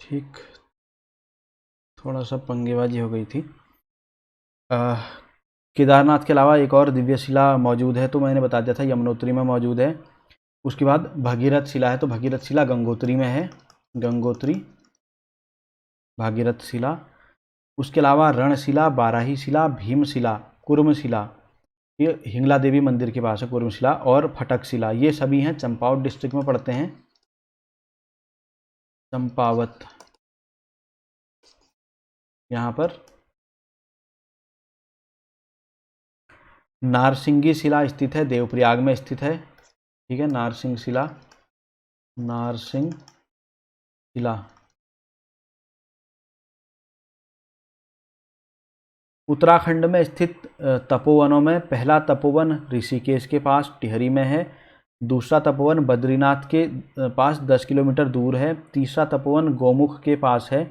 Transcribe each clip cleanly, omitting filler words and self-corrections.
ठीक, थोड़ा सा पंगेबाजी हो गई थी। केदारनाथ के अलावा एक और दिव्य शिला मौजूद है, तो मैंने बता दिया था यमुनोत्री में मौजूद है। उसके बाद भगीरथ शिला है, तो भगीरथ शिला गंगोत्री में है, गंगोत्री भागीरथ शिला। उसके अलावा रणशिला, बाराही शिला, भीमशिला, कुर्मशिला, ये हिंगला देवी मंदिर के पास है कुर्मशिला, और फटक शिला, ये सभी हैं चंपावत डिस्ट्रिक्ट में पड़ते हैं। चंपावत यहाँ पर। नारसिंगी शिला स्थित है, देवप्रयाग में स्थित है। ठीक है, नारसिंग शिला, नारसिंग शिला। उत्तराखंड में स्थित तपोवनों में पहला तपोवन ऋषिकेश के पास टिहरी में है। दूसरा तपोवन बद्रीनाथ के पास 10 किलोमीटर दूर है। तीसरा तपोवन गौमुख के पास है,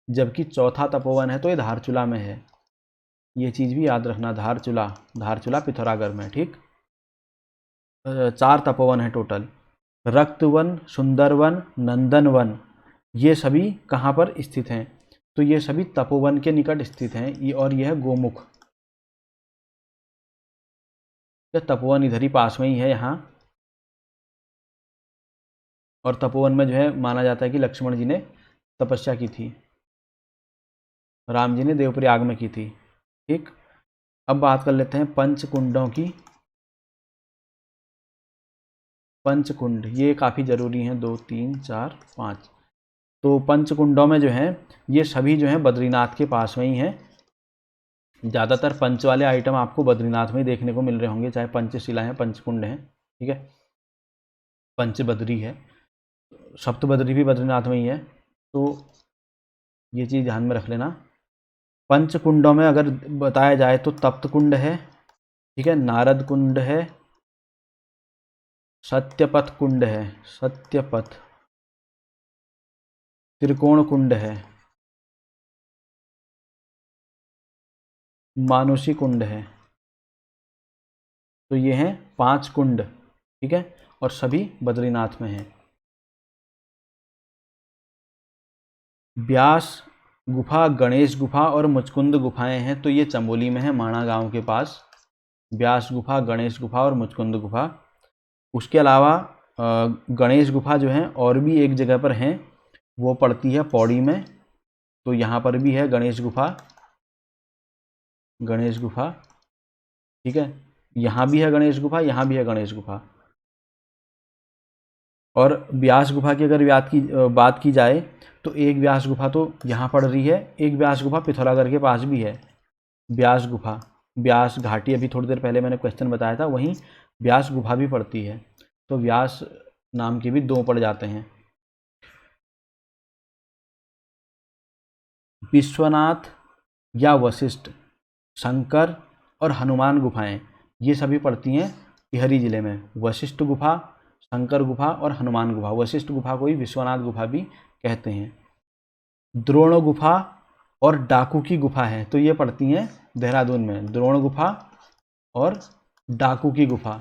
जबकि चौथा तपोवन है तो ये धारचूला में है। ये चीज़ भी याद रखना, धारचूला, धारचूला पिथौरागढ़ में। ठीक, 4 तपोवन है टोटल। रक्तवन, सुंदरवन, नंदनवन, ये सभी कहाँ पर स्थित हैं? तो ये सभी तपोवन के निकट स्थित हैं। ये और यह है गोमुख, तपोवन इधर ही पास में ही है यहाँ। और तपोवन में जो है माना जाता है कि लक्ष्मण जी ने तपस्या की थी, राम जी ने देवप्रयाग में की थी। ठीक, अब बात कर लेते हैं पंचकुंडों की। पंचकुंड ये काफ़ी ज़रूरी हैं, 2, 3, 4, 5। तो पंचकुंडों में जो है ये सभी जो हैं बद्रीनाथ के पास में ही हैं। ज़्यादातर पंच वाले आइटम आपको बद्रीनाथ में ही देखने को मिल रहे होंगे, चाहे पंचशिला हैं, पंचकुंड हैं। ठीक है, पंचबद्री है, सप्तबद्री भी बद्रीनाथ में ही है, तो ये चीज़ ध्यान में रख लेना। पंचकुंडों में अगर बताया जाए तो तप्त कुंड है, ठीक है, नारद कुंड है, सत्यपथ कुंड है, सत्यपथ, त्रिकोण कुंड है, मानुषी कुंड है। तो ये हैं 5 कुंड। ठीक है, और सभी बद्रीनाथ में हैं। व्यास गुफा, गणेश गुफा और मुचकुंद गुफाएं हैं, तो ये चमोली में है, माणा गांव के पास। व्यास गुफा, गणेश गुफा और मुचकुंद गुफा। उसके अलावा गणेश गुफा जो है और भी एक जगह पर हैं, वो पड़ती है पौड़ी में, तो यहाँ पर भी है गणेश गुफा, गणेश गुफा। ठीक है, यहाँ भी है गणेश गुफा, यहाँ भी है गणेश गुफा। और व्यास गुफा की अगर बात की जाए तो एक व्यास गुफा तो यहाँ पड़ रही है, एक व्यास गुफा पिथौरागढ़ के पास भी है। व्यास गुफा, व्यास घाटी, अभी थोड़ी देर पहले मैंने क्वेश्चन बताया था, वहीं व्यास गुफा भी पड़ती है। तो व्यास नाम के भी 2 पड़ जाते हैं। विश्वनाथ या वशिष्ठ, शंकर और हनुमान गुफाएं, ये सभी पड़ती हैं टिहरी जिले में। वशिष्ठ गुफा, शंकर गुफा और हनुमान गुफा। वशिष्ठ गुफा को ही विश्वनाथ गुफा भी कहते हैं। द्रोण गुफा और डाकू की गुफा है, तो ये पड़ती हैं देहरादून में। द्रोण गुफा और डाकू की गुफा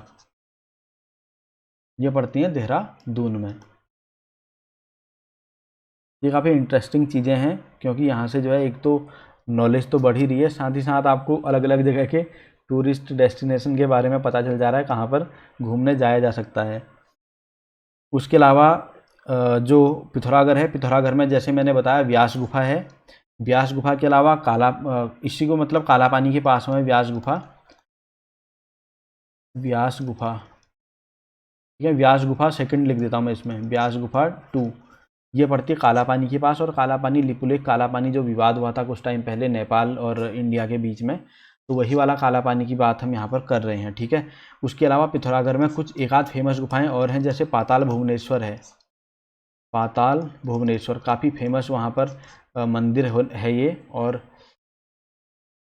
ये पड़ती हैं देहरादून में। ये काफ़ी इंटरेस्टिंग चीज़ें हैं, क्योंकि यहाँ से जो है एक तो नॉलेज तो बढ़ ही रही है, साथ ही साथ आपको अलग अलग जगह के टूरिस्ट डेस्टिनेशन के बारे में पता चल जा रहा है, कहाँ पर घूमने जाया जा सकता है। उसके अलावा जो पिथौरागढ़ है, पिथौरागढ़ में जैसे मैंने बताया व्यास गुफा है। व्यास गुफा के अलावा इसी को मतलब काला पानी के पास में व्यास गुफा, व्यास गुफा। ठीक है, व्यास गुफा सेकंड लिख देता हूँ मैं इसमें, व्यास गुफा 2 ये पड़ती है काला पानी के पास। और काला पानी लिपुलेख काला पानी जो विवाद हुआ था कुछ टाइम पहले नेपाल और इंडिया के बीच में, तो वही वाला काला पानी की बात हम यहाँ पर कर रहे हैं। ठीक है, उसके अलावा पिथौरागढ़ में कुछ एक आध फेमस गुफाएं और हैं, जैसे पाताल भुवनेश्वर है। पाताल भुवनेश्वर काफ़ी फेमस वहाँ पर मंदिर है ये, और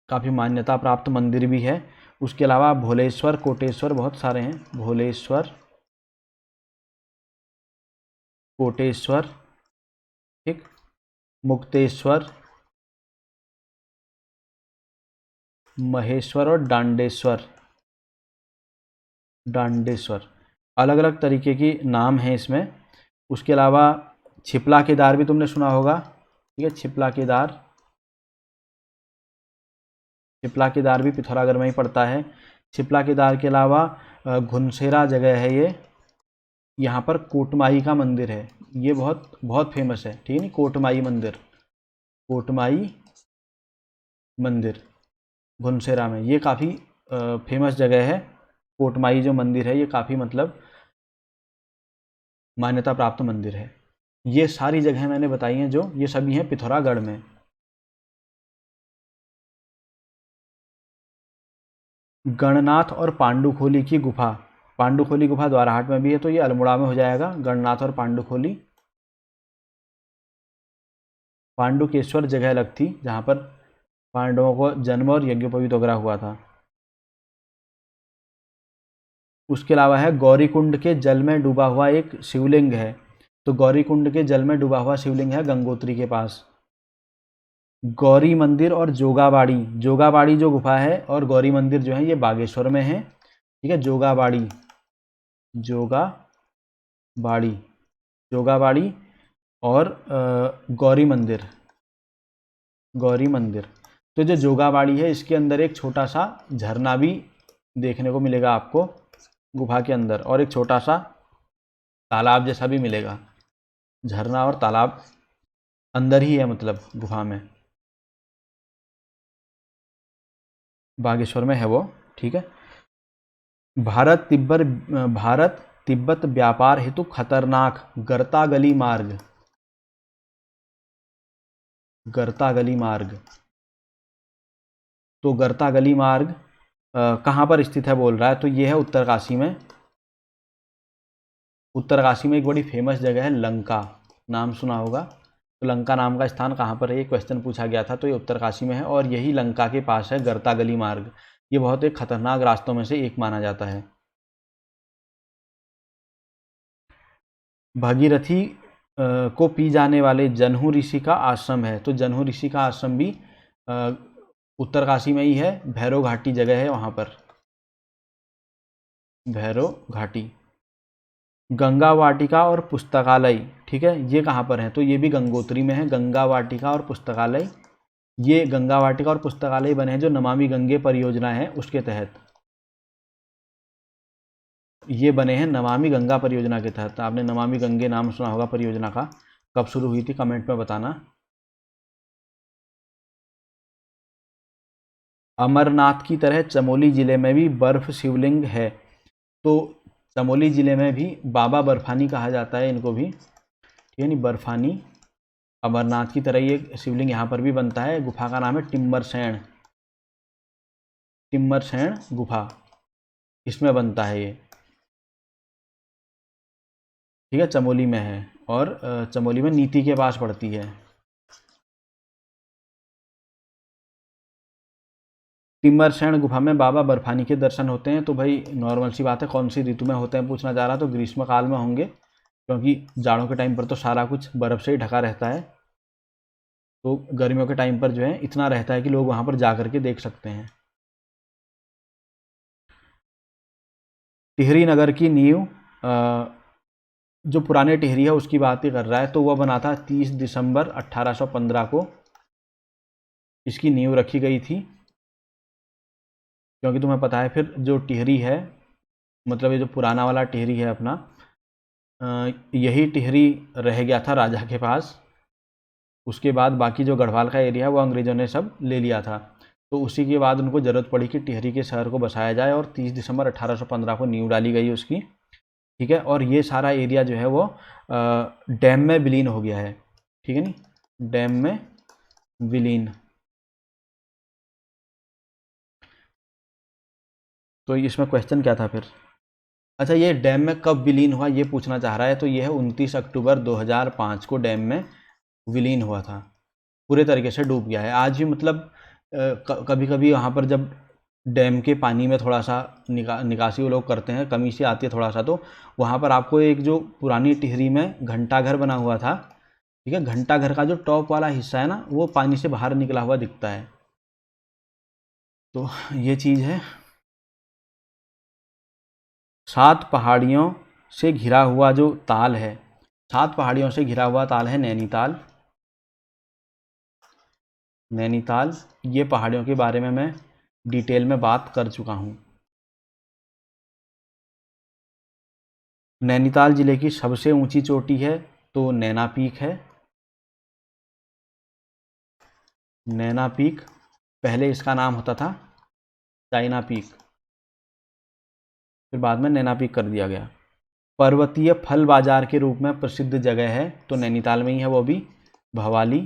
काफ़ी मान्यता प्राप्त मंदिर भी है। उसके अलावा भोलेश्वर, कोटेश्वर, बहुत सारे हैं। भोलेश्वर, कोटेश्वर, ठीक, मुक्तेश्वर, महेश्वर और डांडेश्वर। डांडेश्वर अलग अलग तरीके की नाम हैं इसमें। उसके अलावा छिपला केदार भी तुमने सुना होगा, ठीक है। छिपला केदार भी पिथौरागढ़ में ही पड़ता है। छिपला केदार के अलावा घुनसेरा जगह है ये, यहाँ पर कोटमाई का मंदिर है, ये बहुत बहुत फेमस है, ठीक है नहीं। कोटमाई मंदिर घुनसेरा में, ये काफ़ी फेमस जगह है। कोटमाई जो मंदिर है ये काफ़ी मतलब मान्यता प्राप्त मंदिर है। ये सारी जगह मैंने बताई हैं जो, ये सभी हैं पिथौरागढ़ में। गणनाथ और पांडुखोली की गुफा, पांडुखोली गुफा द्वाराहाट में भी है, तो ये अल्मोड़ा में हो जाएगा। गणनाथ और पांडुखोली, पांडुकेश्वर जगह अलग थी जहाँ पर पांडवों को जन्म और यज्ञोपवीत वगैरह हुआ था। उसके अलावा है गौरीकुंड के जल में डूबा हुआ एक शिवलिंग है, तो गौरीकुंड के जल में डूबा हुआ शिवलिंग है गंगोत्री के पास। गौरी मंदिर और जोगाबाड़ी जो गुफा है और गौरी मंदिर जो है ये बागेश्वर में है, ठीक है। जोगाबाड़ी और गौरी मंदिर। तो जो जोगाबाड़ी है इसके अंदर एक छोटा सा झरना भी देखने को मिलेगा आपको गुफा के अंदर, और एक छोटा सा तालाब जैसा भी मिलेगा। झरना और तालाब अंदर ही है, मतलब गुफा में, बागेश्वर में है वो, ठीक है। भारत तिब्बत व्यापार हेतु खतरनाक गरतागली मार्ग, तो गरतागली मार्ग कहाँ पर स्थित है बोल रहा है, तो ये है उत्तरकाशी में। उत्तरकाशी में एक बड़ी फेमस जगह है लंका, नाम सुना होगा। तो लंका नाम का स्थान कहाँ पर है, ये क्वेश्चन पूछा गया था, तो ये उत्तरकाशी में है और यही लंका के पास है गरतागली मार्ग। ये बहुत एक खतरनाक रास्तों में से एक माना जाता है। भगीरथी को पी जाने वाले जनहू ऋषि का आश्रम है, तो जनहू ऋषि का आश्रम भी उत्तरकाशी में ही है, भैरव घाटी जगह है वहाँ पर, भैरव घाटी। गंगा वाटिका और पुस्तकालय, ठीक है, ये कहाँ पर है, तो ये भी गंगोत्री में है। गंगा वाटिका और पुस्तकालय, ये गंगा वाटिका और पुस्तकालय बने हैं जो नमामि गंगे परियोजना है उसके तहत, ये बने हैं नमामि गंगा परियोजना के तहत। आपने नमामि गंगे नाम सुना होगा परियोजना का, कब शुरू हुई थी कमेंट में बताना। अमरनाथ की तरह चमोली जिले में भी बर्फ शिवलिंग है, तो चमोली जिले में भी बाबा बर्फानी कहा जाता है इनको भी, ठीक है नहीं, बर्फानी। अमरनाथ की तरह ये शिवलिंग यहाँ पर भी बनता है। गुफा का नाम है टिम्मरसैण गुफा, इसमें बनता है ये, ठीक है, चमोली में है और चमोली में नीति के पास पड़ती है। टिम्मरसैण गुफा में बाबा बर्फानी के दर्शन होते हैं, तो भाई नॉर्मल सी बात है, कौन सी ऋतु में होते हैं पूछना जा रहा, तो ग्रीष्म काल में होंगे, क्योंकि जाड़ों के टाइम पर तो सारा कुछ बर्फ़ से ही ढका रहता है, तो गर्मियों के टाइम पर जो है इतना रहता है कि लोग वहाँ पर जा कर के देख सकते हैं। टिहरी नगर की नींव, जो पुराने टिहरी है उसकी बात ही कर रहा है, तो वह बना था 30 दिसंबर 1815 को, इसकी नींव रखी गई थी। क्योंकि तुम्हें पता है फिर जो टिहरी है, मतलब ये जो पुराना वाला टिहरी है अपना, यही टिहरी रह गया था राजा के पास, उसके बाद बाकी जो गढ़वाल का एरिया है वो अंग्रेज़ों ने सब ले लिया था, तो उसी के बाद उनको ज़रूरत पड़ी कि टिहरी के शहर को बसाया जाए, और 30 दिसंबर 1815 को नींव डाली गई उसकी, ठीक है। और ये सारा एरिया जो है वो डैम में विलीन हो गया है, ठीक है नी, डैम में विलीन। तो इसमें क्वेश्चन क्या था फिर, अच्छा ये डैम में कब विलीन हुआ ये पूछना चाह रहा है, तो ये है 29 अक्टूबर 2005 को डैम में विलीन हुआ था, पूरे तरीके से डूब गया है। आज भी मतलब कभी कभी वहाँ पर जब डैम के पानी में थोड़ा सा निकासी वो लोग करते हैं, कमी सी आती है थोड़ा सा, तो वहाँ पर आपको एक जो पुरानी टिहरी में घंटा घर बना हुआ था, ठीक है, घंटा घर का जो टॉप वाला हिस्सा है ना वो पानी से बाहर निकला हुआ दिखता है, तो ये चीज़ है। 7 पहाड़ियों से घिरा हुआ जो ताल है, 7 पहाड़ियों से घिरा हुआ ताल है नैनीताल। नैनीताल, ये पहाड़ियों के बारे में मैं डिटेल में बात कर चुका हूँ। नैनीताल ज़िले की सबसे ऊंची चोटी है तो नैना पीक है। नैना पीक, पहले इसका नाम होता था चाइना पीक, फिर बाद में नैना पीक कर दिया गया। पर्वतीय फल बाजार के रूप में प्रसिद्ध जगह है तो नैनीताल में ही है वो भी, भवाली।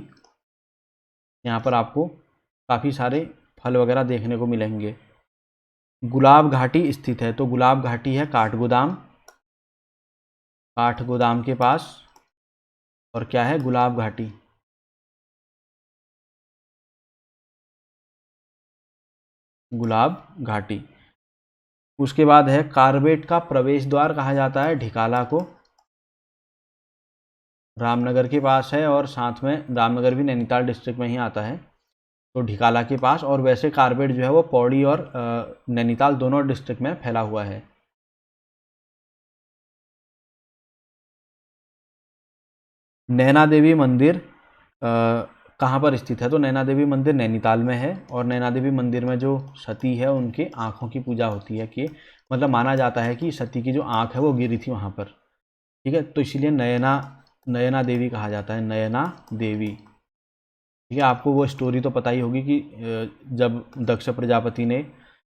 यहाँ पर आपको काफ़ी सारे फल वगैरह देखने को मिलेंगे। गुलाब घाटी स्थित है तो गुलाब घाटी है काठगोदाम, काठगोदाम के पास। और क्या है, गुलाब घाटी। गुलाब घाटी। उसके बाद है कार्बेट का प्रवेश द्वार कहा जाता है ढिकाला को, रामनगर के पास है और साथ में रामनगर भी नैनीताल डिस्ट्रिक्ट में ही आता है तो ढिकाला के पास। और वैसे कार्बेट जो है वो पौड़ी और नैनीताल दोनों डिस्ट्रिक्ट में फैला हुआ है। नैना देवी मंदिर कहाँ पर स्थित है तो नैना देवी मंदिर नैनीताल में है। और नैना देवी मंदिर में जो सती है उनके आँखों की पूजा होती है, कि मतलब माना जाता है कि सती की जो आँख है वो गिरी थी वहाँ पर, ठीक है। तो इसीलिए नयना, नयना देवी कहा जाता है, नयना देवी, ठीक है। आपको वो स्टोरी तो पता ही होगी कि जब दक्ष प्रजापति ने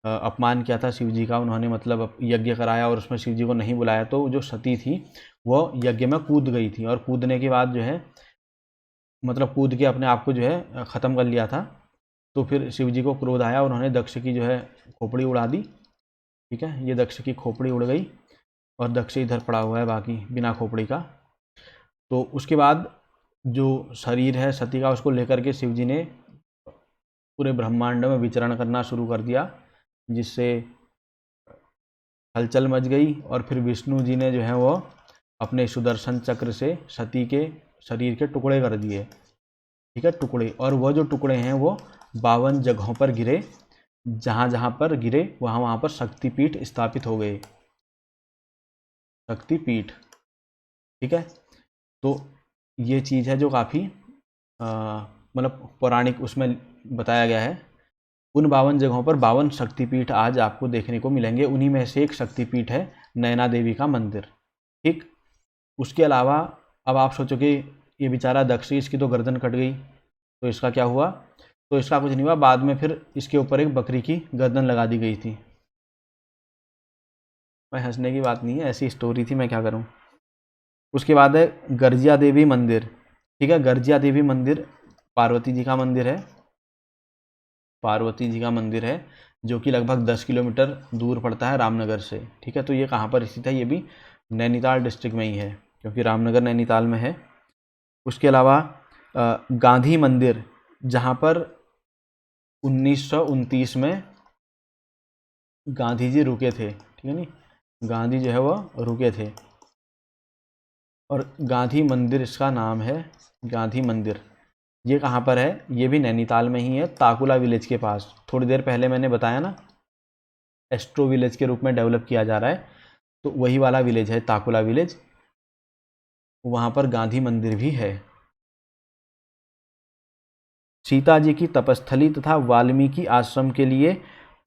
अपमान किया था शिव जी का, उन्होंने मतलब यज्ञ कराया और उसमें शिव जी को नहीं बुलाया, तो जो सती थी वो यज्ञ में कूद गई थी और कूदने के बाद जो है मतलब कूद के अपने आप को जो है ख़त्म कर लिया था। तो फिर शिव जी को क्रोध आया, उन्होंने दक्ष की जो है खोपड़ी उड़ा दी, ठीक है। ये दक्ष की खोपड़ी उड़ गई और दक्ष इधर पड़ा हुआ है बाकी बिना खोपड़ी का। तो उसके बाद जो शरीर है सती का उसको लेकर के शिव जी ने पूरे ब्रह्मांड में विचरण करना शुरू कर दिया, जिससे हलचल मच गई। और फिर विष्णु जी ने जो है वो अपने सुदर्शन चक्र से सती के शरीर के टुकड़े कर दिए, ठीक है, टुकड़े। और वह जो टुकड़े हैं वो 52 जगहों पर गिरे, जहाँ जहाँ पर गिरे वहाँ वहाँ पर शक्तिपीठ स्थापित हो गए, शक्तिपीठ, ठीक है। तो ये चीज़ है जो काफ़ी मतलब पौराणिक उसमें बताया गया है। उन 52 जगहों पर 52 शक्तिपीठ आज आपको देखने को मिलेंगे। उन्हीं में से एक शक्तिपीठ है नैना देवी का मंदिर, ठीक। उसके अलावा अब आप सोचोगे ये बेचारा दक्ष, इसकी तो गर्दन कट गई, तो इसका क्या हुआ? तो इसका कुछ नहीं हुआ, बाद में फिर इसके ऊपर एक बकरी की गर्दन लगा दी गई थी। भाई हंसने की बात नहीं है, ऐसी स्टोरी थी, मैं क्या करूं। उसके बाद है गर्जिया देवी मंदिर, ठीक है। गर्जिया देवी मंदिर पार्वती जी का मंदिर है, पार्वती जी का मंदिर है जो कि लगभग 10 किलोमीटर दूर पड़ता है रामनगर से, ठीक है। तो ये कहाँ पर स्थित है? ये भी नैनीताल डिस्ट्रिक्ट में ही है, क्योंकि रामनगर नैनीताल में है। उसके अलावा गांधी मंदिर, जहाँ पर 1929 में गांधी जी रुके थे, ठीक है, नहीं गांधी जो है वो रुके थे। और गांधी मंदिर इसका नाम है, गांधी मंदिर। ये कहाँ पर है? ये भी नैनीताल में ही है, ताकुला विलेज के पास। थोड़ी देर पहले मैंने बताया ना एस्ट्रो विलेज के रूप में डेवलप किया जा रहा है, तो वही वाला विलेज है ताकुला विलेज, वहाँ पर गांधी मंदिर भी है। सीता जी की तपस्थली तथा वाल्मीकि आश्रम के लिए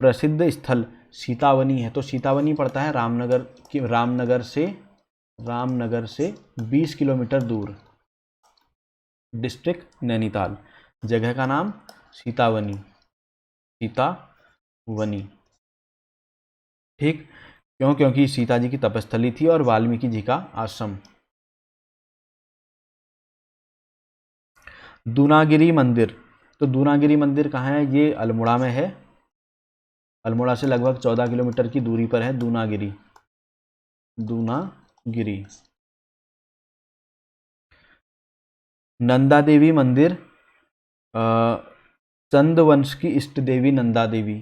प्रसिद्ध स्थल सीतावनी है। तो सीतावनी पड़ता है रामनगर से 20 किलोमीटर दूर, डिस्ट्रिक्ट नैनीताल। जगह का नाम सीतावनी, सीतावनी, ठीक। क्यों? क्योंकि सीता जी की तपस्थली थी और वाल्मीकि जी का आश्रम। दूनागिरी मंदिर, तो दूनागिरी मंदिर कहाँ है? ये अल्मोड़ा में है, अल्मोड़ा से लगभग 14 किलोमीटर की दूरी पर है दूनागिरी, दूनागिरी। नंदा देवी मंदिर, चंद वंश की इष्ट देवी नंदा देवी,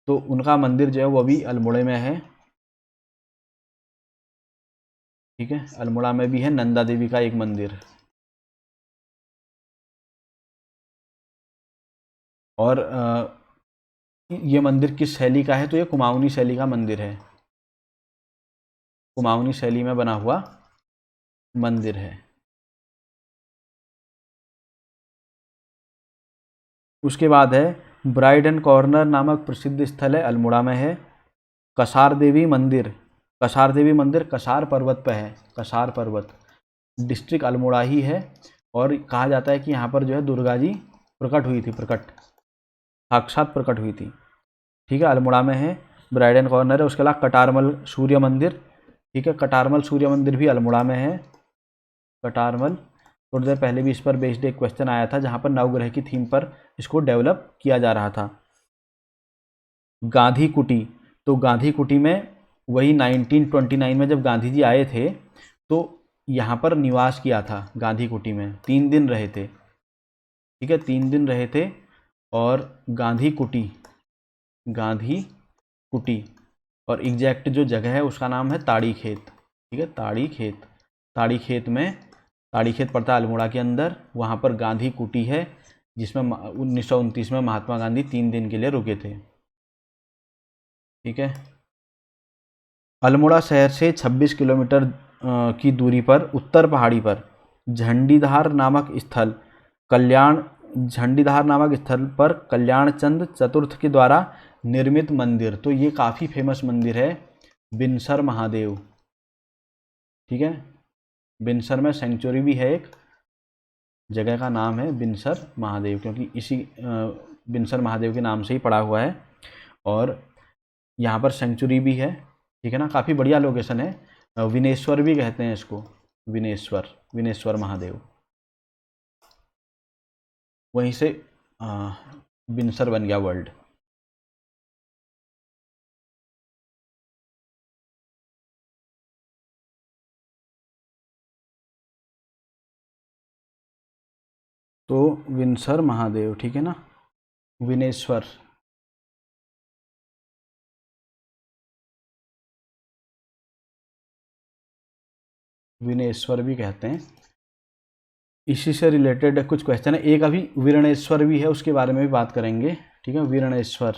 तो उनका मंदिर जो है वो भी अल्मोड़ा में है, ठीक है। अल्मोड़ा में भी है नंदा देवी का एक मंदिर। और ये मंदिर किस शैली का है? तो ये कुमाऊनी शैली का मंदिर है, कुमाऊनी शैली में बना हुआ मंदिर है। उसके बाद है ब्राइड एंड कॉर्नर नामक प्रसिद्ध स्थल है, अल्मोड़ा में है। कसार देवी मंदिर, कसार देवी मंदिर कसार पर्वत पर है, कसार पर्वत, डिस्ट्रिक्ट अल्मोड़ा ही है। और कहा जाता है कि यहाँ पर जो है दुर्गा जी प्रकट हुई थी, प्रकट, साक्षात प्रकट हुई थी। ठीक है, अल्मोड़ा में है, ब्राइड एंड कॉर्नर है। उसके अलावा कटारमल सूर्य मंदिर, ठीक है, कटारमल सूर्य मंदिर भी अल्मोड़ा में है। कटारमल, थोड़ी देर पहले भी इस पर बेस्ड एक क्वेश्चन आया था जहाँ पर नवग्रह की थीम पर इसको डेवलप किया जा रहा था। गांधी कुटी, तो गांधी कुटी में वही 1929 में जब गांधी जी आए थे तो यहाँ पर निवास किया था गांधी कुटी में, 3 दिन रहे थे। ठीक है, 3 दिन रहे थे। और गांधी कुटी, गांधी कुटी, और एग्जैक्ट जो जगह है उसका नाम है ताड़ी खेत। ठीक है, ताड़ी खेत, ताड़ी खेत में, ताड़ी खेत पड़ता है अल्मोड़ा के अंदर, वहाँ पर गांधी कुटी है जिसमें 1929 में महात्मा गांधी 3 दिन के लिए रुके थे। ठीक है, अल्मोड़ा शहर से 26 किलोमीटर की दूरी पर उत्तर पहाड़ी पर झंडीधार नामक स्थल, कल्याण, झंडीधार नामक स्थल पर कल्याण चंद चतुर्थ के द्वारा निर्मित मंदिर, तो ये काफ़ी फेमस मंदिर है, बिनसर महादेव। ठीक है, बिनसर में सेंचुरी भी है, एक जगह का नाम है बिनसर महादेव, क्योंकि इसी बिनसर महादेव के नाम से ही पड़ा हुआ है। और यहाँ पर सेंचुरी भी है। ठीक है ना, काफ़ी बढ़िया लोकेशन है। विनेश्वर भी कहते हैं इसको, विनेश्वर, विनेश्वर महादेव, वहीं से बिनसर बन गया वर्ल्ड। तो विनसर महादेव, ठीक है ना, विनेश्वर, विनेश्वर भी कहते हैं। इसी से रिलेटेड कुछ क्वेश्चन है, एक अभी वीरणेश्वर भी है, उसके बारे में भी बात करेंगे। ठीक है, वीरणेश्वर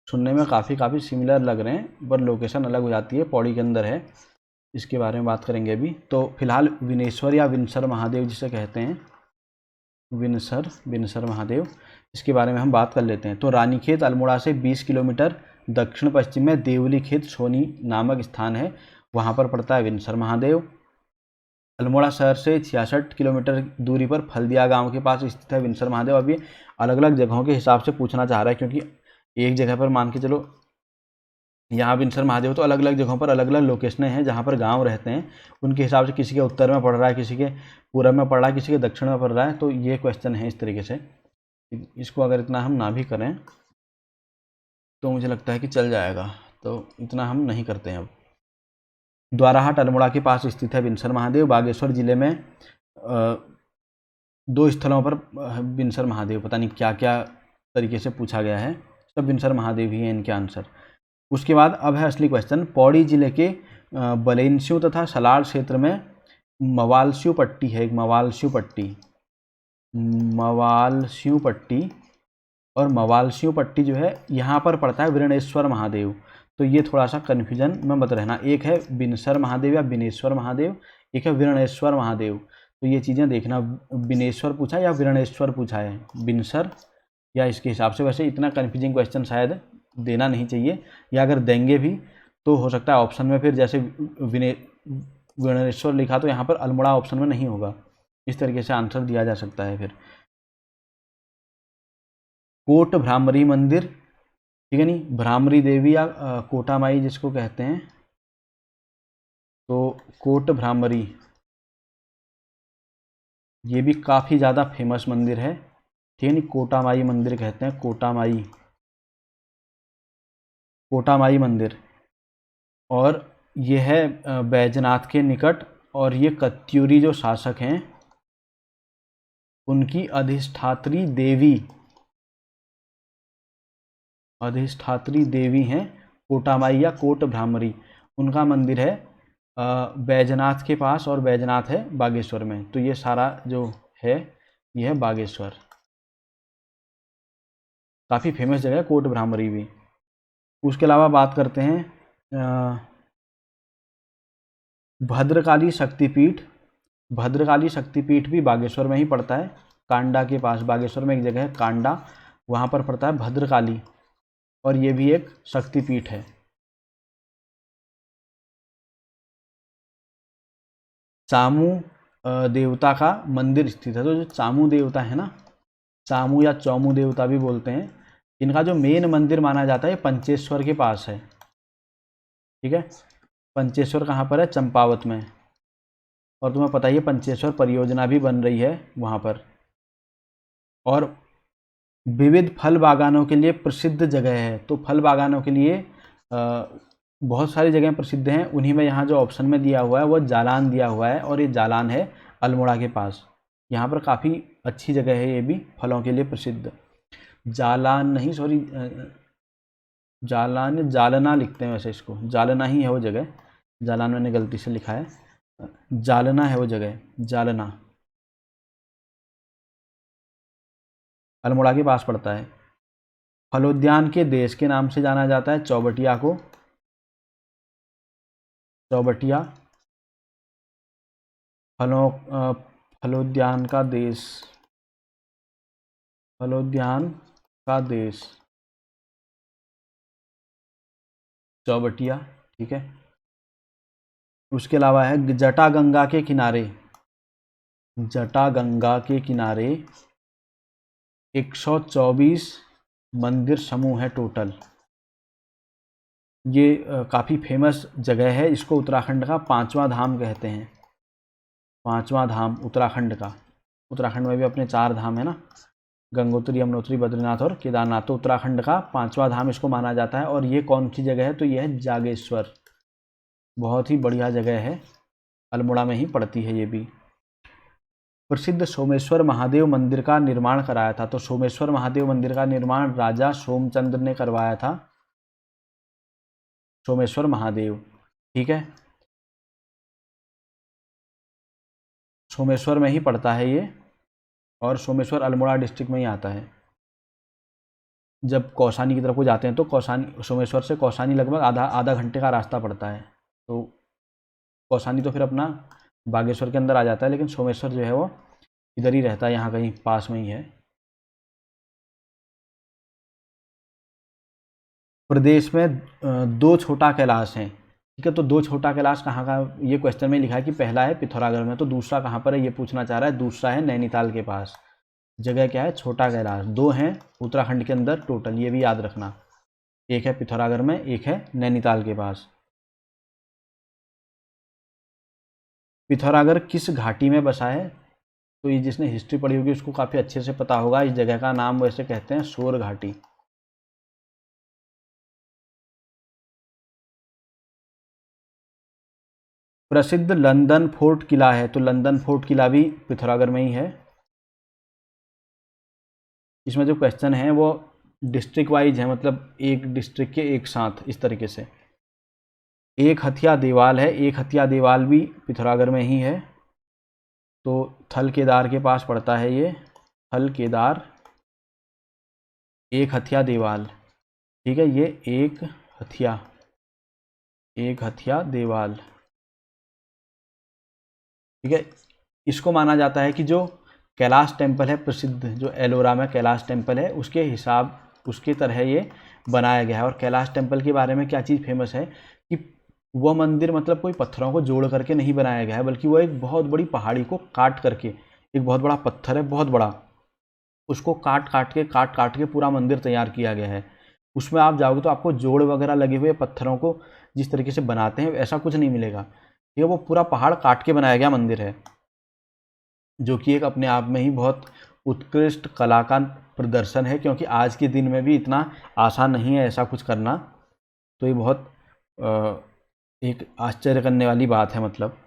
सुनने में काफ़ी सिमिलर लग रहे हैं पर लोकेशन अलग हो जाती है, पौड़ी के अंदर है, इसके बारे में बात करेंगे अभी। तो फिलहाल विनेश्वर या विनसर महादेव जिसे कहते हैं, विनसर, विनसर महादेव, इसके बारे में हम बात कर लेते हैं। तो रानीखेत अल्मोड़ा से 20 किलोमीटर दक्षिण पश्चिम में देवली खेत सोनी नामक स्थान है, वहाँ पर पड़ता है विनसर महादेव। अल्मोड़ा शहर से 66 किलोमीटर दूरी पर फलदिया गांव के पास स्थित है विनसर महादेव। अब ये अलग अलग जगहों के हिसाब से पूछना चाह रहा है, क्योंकि एक जगह पर मान के चलो यहाँ विनसर महादेव, तो अलग अलग जगहों पर अलग अलग लोकेशनें हैं जहाँ पर गांव रहते हैं, उनके हिसाब से किसी के उत्तर में पड़ रहा है, किसी के पूर्व में पड़ रहा है, किसी के दक्षिण में पड़ रहा है। तो ये क्वेश्चन है इस तरीके से, इसको अगर इतना हम ना भी करें तो मुझे लगता है कि चल जाएगा, तो इतना हम नहीं करते हैं अब। द्वाराहाट अल्मोड़ा के पास स्थित है विनसर महादेव। बागेश्वर जिले में 2 स्थलों पर विनसर महादेव, पता नहीं क्या क्या तरीके से पूछा गया है, सब विनसर महादेव ही है इनके आंसर। उसके बाद अब है असली क्वेश्चन, पौड़ी जिले के बलेनस्यू तथा सलार क्षेत्र में मवालस्यू पट्टी है, एक मवालस्यू पट्टी, मवालस्यू पट्टी, और मवालस्यू पट्टी जो है यहाँ पर पड़ता है वीरणेश्वर महादेव। तो ये थोड़ा सा कन्फ्यूजन में मत रहना, एक है बिनसर महादेव या बिनेश्वर महादेव, एक है वीरणेश्वर महादेव। तो ये चीज़ें देखना, बिनेश्वर पूछा या वीरणेश्वर पूछा है, बिनसर या इसके हिसाब से। वैसे इतना कन्फ्यूजिंग क्वेश्चन शायद देना नहीं चाहिए, या अगर देंगे भी तो हो सकता है ऑप्शन में फिर जैसे वीरणेश्वर लिखा तो यहाँ पर अल्मोड़ा ऑप्शन में नहीं होगा, इस तरीके से आंसर दिया जा सकता है फिर। कोट भ्रामरी मंदिर, ठीक है नहीं, भ्रामरी देवी या कोटा माई जिसको कहते हैं, तो कोट भ्रामरी, ये भी काफ़ी ज़्यादा फेमस मंदिर है। ठीक है नहीं, कोटा माई मंदिर कहते हैं, कोटा माई, कोटा माई मंदिर। और ये है बैजनाथ के निकट, और ये कत्यूरी जो शासक हैं उनकी अधिष्ठात्री देवी, अधिष्ठात्री देवी हैं कोटामाई या कोट भ्रामरी, उनका मंदिर है बैजनाथ के पास, और बैजनाथ है बागेश्वर में। तो ये सारा जो है ये है बागेश्वर, काफ़ी फेमस जगह है कोट भ्रामरी भी। उसके अलावा बात करते हैं भद्रकाली शक्तिपीठ, भद्रकाली शक्तिपीठ भी बागेश्वर में ही पड़ता है, कांडा के पास। बागेश्वर में एक जगह है कांडा, वहाँ पर पड़ता है भद्रकाली, और ये भी एक शक्तिपीठ है। चामू देवता का मंदिर स्थित है। तो जो चामू देवता है ना, चामू या चौमू देवता भी बोलते हैं, इनका जो मेन मंदिर माना जाता है पंचेश्वर के पास है। ठीक है, पंचेश्वर कहाँ पर है? चंपावत में। और तुम्हें पता ही है पंचेश्वर परियोजना भी बन रही है वहाँ पर। और विविध फल बागानों के लिए प्रसिद्ध जगह है। तो फल बागानों के लिए बहुत सारी जगह प्रसिद्ध हैं, उन्हीं में यहाँ जो ऑप्शन में दिया हुआ है वो जालान दिया हुआ है, और ये जालान है अल्मोड़ा के पास। यहाँ पर काफ़ी अच्छी जगह है, ये भी फलों के लिए प्रसिद्ध। जालान नहीं, सॉरी, जालान, जालना लिखते हैं वैसे इसको, जालना ही है वो जगह, जालान मैंने गलती से लिखा है, जालना है वो जगह, जालना अल्मोड़ा के पास पड़ता है। फलोद्यान के देश के नाम से जाना जाता है चौबटिया को, चौबटिया फलोद्यान का देश, फलोद्यान का देश चौबटिया। ठीक है, उसके अलावा है जटागंगा के किनारे, जटागंगा के किनारे 124 मंदिर समूह है टोटल। ये काफ़ी फेमस जगह है, इसको उत्तराखंड का पांचवा धाम कहते हैं, पांचवा धाम उत्तराखंड का। उत्तराखंड में भी अपने 4 धाम है ना, गंगोत्री, यमुनोत्री, बद्रीनाथ और केदारनाथ। तो उत्तराखंड का पांचवा धाम इसको माना जाता है। और ये कौन सी जगह है? तो ये है जागेश्वर, बहुत ही बढ़िया जगह है, अल्मोड़ा में ही पड़ती है ये भी। प्रसिद्ध सोमेश्वर महादेव मंदिर का निर्माण कराया था। तो सोमेश्वर महादेव मंदिर का निर्माण राजा सोमचंद्र ने करवाया था, सोमेश्वर महादेव। ठीक है, सोमेश्वर में ही पड़ता है ये, और सोमेश्वर अल्मोड़ा डिस्ट्रिक्ट में ही आता है। जब कौसानी की तरफ को जाते हैं तो कौसानी, सोमेश्वर से कौसानी लगभग आधा घंटे का रास्ता पड़ता है। तो कौसानी तो फिर अपना बागेश्वर के अंदर आ जाता है, लेकिन सोमेश्वर जो है वो इधर ही रहता है, यहाँ कहीं पास में ही है। प्रदेश में 2 छोटा कैलाश हैं। ठीक है, तो 2 छोटा कैलाश कहाँ का? ये क्वेश्चन में लिखा है कि पहला है पिथौरागढ़ में, तो दूसरा कहाँ पर है ये पूछना चाह रहा है। दूसरा है नैनीताल के पास। जगह क्या है? छोटा कैलाश। 2 हैं उत्तराखंड के अंदर टोटल, ये भी याद रखना। एक है पिथौरागढ़ में, एक है नैनीताल के पास। पिथौरागढ़ किस घाटी में बसा है? तो ये जिसने हिस्ट्री पढ़ी होगी उसको काफ़ी अच्छे से पता होगा। इस जगह का नाम वैसे कहते हैं शोर घाटी। प्रसिद्ध लंदन फोर्ट किला है। तो लंदन फोर्ट किला भी पिथौरागढ़ में ही है। इसमें जो क्वेश्चन है वो डिस्ट्रिक्ट वाइज है, मतलब एक डिस्ट्रिक्ट के एक साथ, इस तरीके से। एक हथिया देवाल है, एक हथिया देवाल भी पिथौरागढ़ में ही है। तो थल केदार के पास पड़ता है ये, थल केदार, एक हथिया देवाल। ठीक है, ये एक हथिया देवाल। ठीक है, इसको माना जाता है कि जो कैलाश टेम्पल है प्रसिद्ध, जो एलोरा में कैलाश टेम्पल है, उसके हिसाब, उसके तरह ये बनाया गया है। और कैलाश टेम्पल के बारे में क्या चीज़ फेमस है कि वह मंदिर मतलब कोई पत्थरों को जोड़ करके नहीं बनाया गया है, बल्कि वो एक बहुत बड़ी पहाड़ी को काट करके, एक बहुत बड़ा पत्थर है, बहुत बड़ा, उसको काट काट के पूरा मंदिर तैयार किया गया है। उसमें आप जाओगे तो आपको जोड़ वगैरह लगे हुए पत्थरों को जिस तरीके से बनाते हैं ऐसा कुछ नहीं मिलेगा। ये वो पूरा पहाड़ काट के बनाया गया मंदिर है, जो कि एक अपने आप में ही बहुत उत्कृष्ट कला का प्रदर्शन है, क्योंकि आज के दिन में भी इतना आसान नहीं है ऐसा कुछ करना। तो ये बहुत एक आश्चर्य करने वाली बात है। मतलब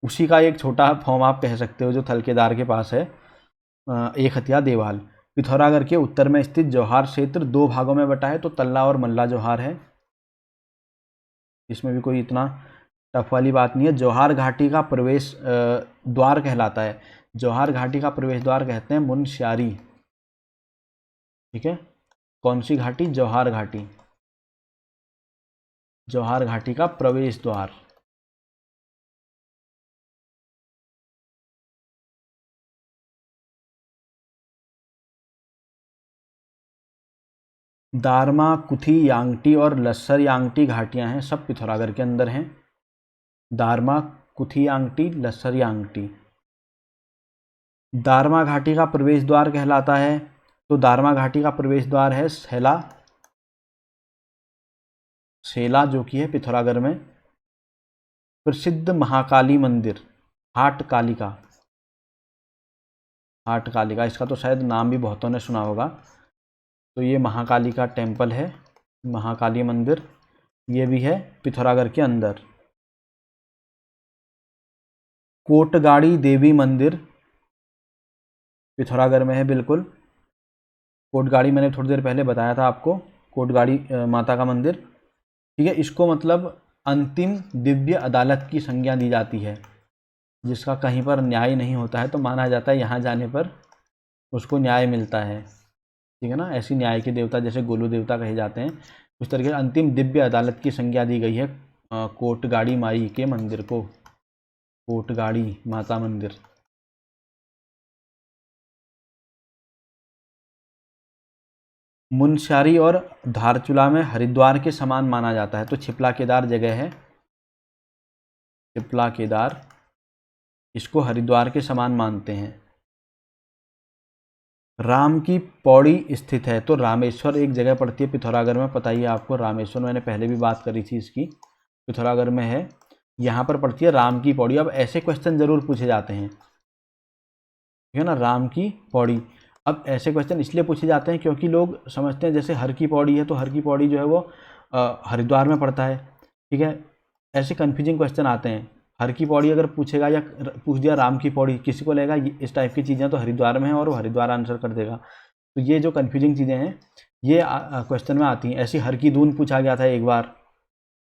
उसी का एक छोटा फॉर्म आप कह सकते हो जो थलकेदार के पास है, एक हथिया देवाल। पिथौरागढ़ के उत्तर में स्थित जौहार क्षेत्र 2 भागों में बटा है। तो तल्ला और मल्ला जौहार है, इसमें भी कोई इतना टफ वाली बात नहीं है। जौहार घाटी का प्रवेश द्वार कहलाता है, जौहार घाटी का प्रवेश द्वार कहते हैं मुनस्यारी। ठीक है, कौन सी घाटी? जौहार घाटी, जौहार घाटी का प्रवेश द्वार। दारमा, कुथी, यांगटी और लस्सर यांगटी घाटियां हैं, सब पिथौरागढ़ के अंदर हैं। Darma, कुथी Yangtze, लस्सर Yangtze. दारमा घाटी का प्रवेश द्वार कहलाता है, तो दारमा घाटी का प्रवेश द्वार है सेला, सेला जो कि है पिथौरागढ़ में। प्रसिद्ध महाकाली मंदिर, हाट कालिका, हाट कालिका, इसका तो शायद नाम भी बहुतों ने सुना होगा। तो ये महाकाली का टेम्पल है, महाकाली मंदिर, ये भी है पिथौरागढ़ के अंदर। कोटगाड़ी देवी मंदिर पिथौरागढ़ में है बिल्कुल। कोटगाड़ी मैंने थोड़ी देर पहले बताया था आपको, कोटगाड़ी माता का मंदिर, ठीक है। इसको मतलब अंतिम दिव्य अदालत की संज्ञा दी जाती है, जिसका कहीं पर न्याय नहीं होता है तो माना जाता है यहाँ जाने पर उसको न्याय मिलता है, ठीक है ना। ऐसी न्याय के देवता जैसे गोलू देवता कहे जाते हैं, उस तरीके से अंतिम दिव्य अदालत की संज्ञा दी गई है कोटगाड़ी माई के मंदिर को, कोटगाड़ी माता मंदिर। मुनस्यारी और धारचूला में हरिद्वार के समान माना जाता है, तो छिपला केदार जगह है, छिपला केदार, इसको हरिद्वार के समान मानते हैं। राम की पौड़ी स्थित है, तो रामेश्वर एक जगह पड़ती है पिथौरागढ़ में, पता ही है आपको, रामेश्वर मैंने पहले भी बात करी थी इसकी, पिथौरागढ़ में है, यहाँ पर पड़ती है राम की पौड़ी। अब ऐसे क्वेश्चन जरूर पूछे जाते हैं, ठीक है ना, राम की पौड़ी। अब ऐसे क्वेश्चन इसलिए पूछे जाते हैं क्योंकि लोग समझते हैं जैसे हर की पौड़ी है तो हर की पौड़ी जो है वो हरिद्वार में पड़ता है, ठीक है। ऐसे कन्फ्यूजिंग क्वेश्चन आते हैं, हर की पौड़ी अगर पूछेगा या पूछ दिया राम की पौड़ी, किसी को लगेगा इस टाइप की चीज़ें तो हरिद्वार में है और वो हरिद्वार आंसर कर देगा। तो ये जो कन्फ्यूजिंग चीज़ें हैं ये क्वेश्चन में आती हैं। ऐसी हर की दून पूछा गया था एक बार,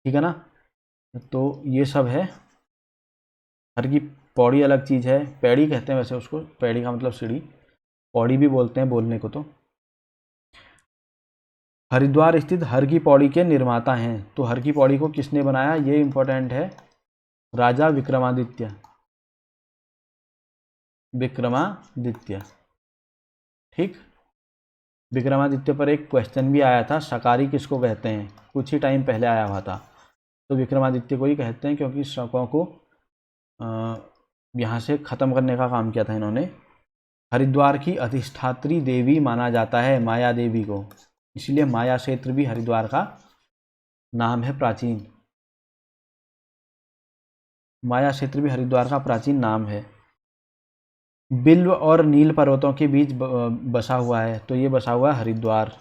ठीक है ना। तो ये सब है। हर की पौड़ी अलग चीज़ है, पैड़ी कहते हैं वैसे उसको, पैड़ी का मतलब सीढ़ी, पौड़ी भी बोलते हैं बोलने को। तो हरिद्वार स्थित हर की पौड़ी के निर्माता हैं, तो हर की पौड़ी को किसने बनाया ये इंपॉर्टेंट है, राजा विक्रमादित्य, विक्रमादित्य, ठीक। विक्रमादित्य पर एक क्वेश्चन भी आया था, शकारी किसको कहते हैं, कुछ ही टाइम पहले आया हुआ था, तो विक्रमादित्य को ही कहते हैं क्योंकि शकों को यहाँ से ख़त्म करने का काम किया था इन्होंने। हरिद्वार की अधिष्ठात्री देवी माना जाता है माया देवी को, इसलिए माया क्षेत्र भी हरिद्वार का नाम है प्राचीन, माया क्षेत्र भी हरिद्वार का प्राचीन नाम है। बिल्व और नील पर्वतों के बीच बसा हुआ है, तो ये बसा हुआ है हरिद्वार।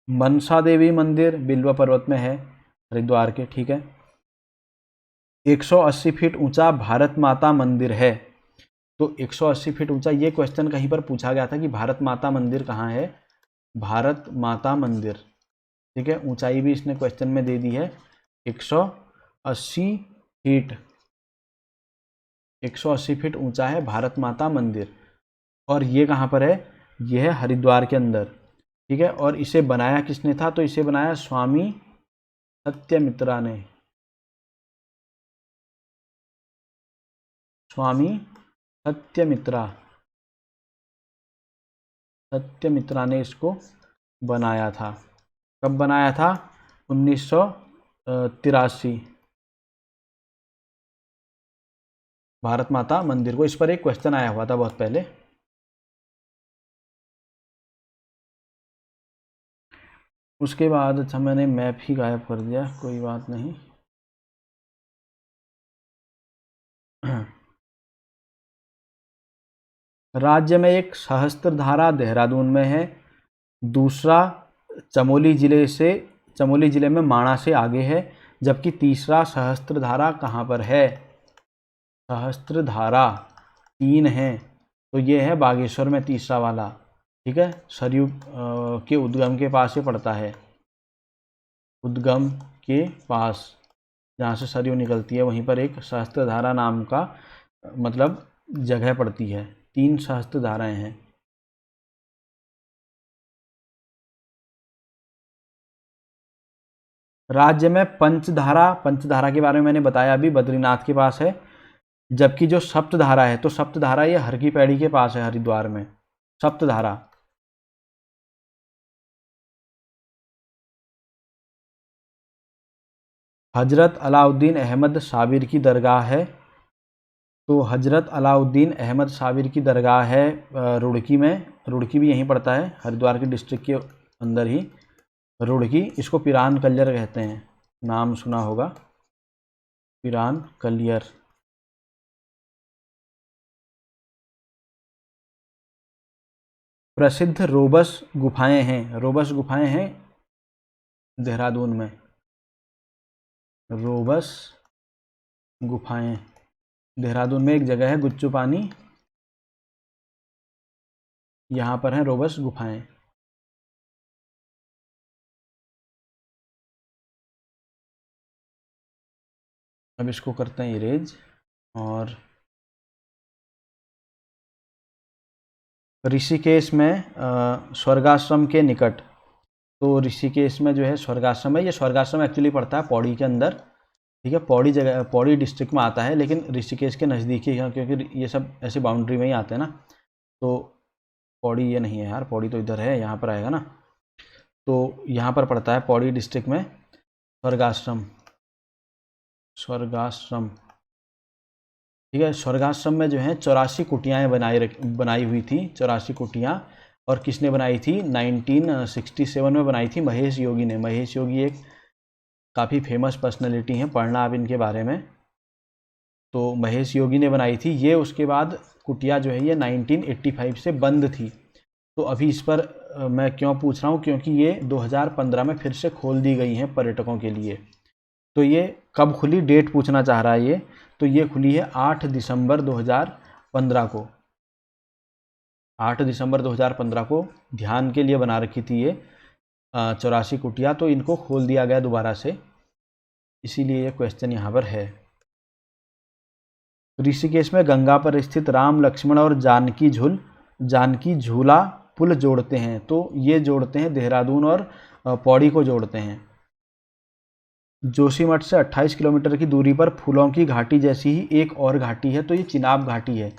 मनसा देवी मंदिर बिल्व पर्वत में है हरिद्वार के, ठीक है। 180 फीट ऊंचा भारत माता मंदिर है, तो 180 फीट ऊंचा, ये क्वेश्चन कहीं पर पूछा गया था कि भारत माता मंदिर कहाँ है, भारत माता मंदिर, ठीक है। ऊंचाई भी इसने क्वेश्चन में दे दी है 180 फीट, 180 फीट ऊंचा है भारत माता मंदिर, और ये कहाँ पर है, ये है हरिद्वार के अंदर, ठीक है। और इसे बनाया किसने था, तो इसे बनाया स्वामी सत्यमित्रा ने, स्वामी सत्यमित्रा, सत्यमित्रा ने इसको बनाया था। कब बनाया था, 1983, भारत माता मंदिर को। इस पर एक क्वेश्चन आया हुआ था बहुत पहले। उसके बाद अच्छा मैंने मैप ही गायब कर दिया, कोई बात नहीं। राज्य में एक सहस्त्रधारा देहरादून में है, दूसरा चमोली जिले में माणा से आगे है, जबकि तीसरा सहस्त्रधारा कहाँ पर है, सहस्त्रधारा 3 है, तो ये है बागेश्वर में तीसरा वाला, ठीक है। सरयू के उद्गम के पास ये पड़ता है, उद्गम के पास जहाँ से सरयू निकलती है वहीं पर एक सहस्त्रधारा नाम का मतलब जगह पड़ती है, 3 सहस्त्रधाराएं हैं। राज्य में पंचधारा के बारे में मैंने बताया अभी, बद्रीनाथ के पास है, जबकि जो सप्तधारा है, तो सप्तधारा ये हर की पैड़ी के पास है, हरिद्वार में सप्तधारा। हजरत अलाउद्दीन अहमद साबिर की दरगाह है, तो हजरत अलाउद्दीन अहमद साबिर की दरगाह है रुड़की में। रुड़की भी यहीं पड़ता है, हरिद्वार के डिस्ट्रिक्ट के अंदर ही रुड़की। इसको पिरान कल्यर कहते हैं, नाम सुना होगा, पिरान कल्यर। प्रसिद्ध रोबस गुफाएं हैं, रोबस गुफाएं हैं देहरादून में, रोबस गुफाएं देहरादून में एक जगह है गुच्चू पानी, यहाँ पर हैं रोबस गुफाएं। अब इसको करते हैं इरेज। और ऋषिकेश में स्वर्गाश्रम के निकट, तो ऋषिकेश में जो है स्वर्गाश्रम है, ये स्वर्गाश्रम एक्चुअली पड़ता है पौड़ी के अंदर, ठीक है, पौड़ी जगह, पौड़ी डिस्ट्रिक्ट में आता है, लेकिन ऋषिकेश के नज़दीक ही है, क्योंकि ये सब ऐसी बाउंड्री में ही आते हैं ना। तो पौड़ी ये नहीं है यार, पौड़ी तो इधर है, यहाँ पर आएगा ना, तो यहाँ पर पड़ता है पौड़ी डिस्ट्रिक्ट में स्वर्गाश्रम, स्वर्गाश्रम, ठीक है। स्वर्गाश्रम में जो है 84 कुटियाएँ बनाई हुई थी, 84 कुटियाँ। और किसने बनाई थी? 1967 में बनाई थी महेश योगी ने। महेश योगी एक काफ़ी फेमस पर्सनैलिटी हैं, पढ़ना आप इनके बारे में। तो महेश योगी ने बनाई थी ये। उसके बाद कुटिया जो है ये 1985 से बंद थी। तो अभी इस पर मैं क्यों पूछ रहा हूँ, क्योंकि ये 2015 में फिर से खोल दी गई हैं पर्यटकों के लिए। तो ये कब खुली, डेट पूछना चाह रहा है ये। तो ये खुली है 8 दिसंबर 2015 को, 8 दिसंबर 2015 को ध्यान के लिए बना रखी थी ये 84 कुटिया। तो इनको खोल दिया गया दोबारा से, इसीलिए ये क्वेश्चन यहाँ पर है। ऋषिकेश में गंगा पर स्थित राम लक्ष्मण और जानकी झूला पुल जोड़ते हैं, तो ये जोड़ते हैं देहरादून और पौड़ी को जोड़ते हैं। जोशीमठ से 28 किलोमीटर की दूरी पर फूलों की घाटी जैसी ही एक और घाटी है, तो ये चिनाब घाटी है।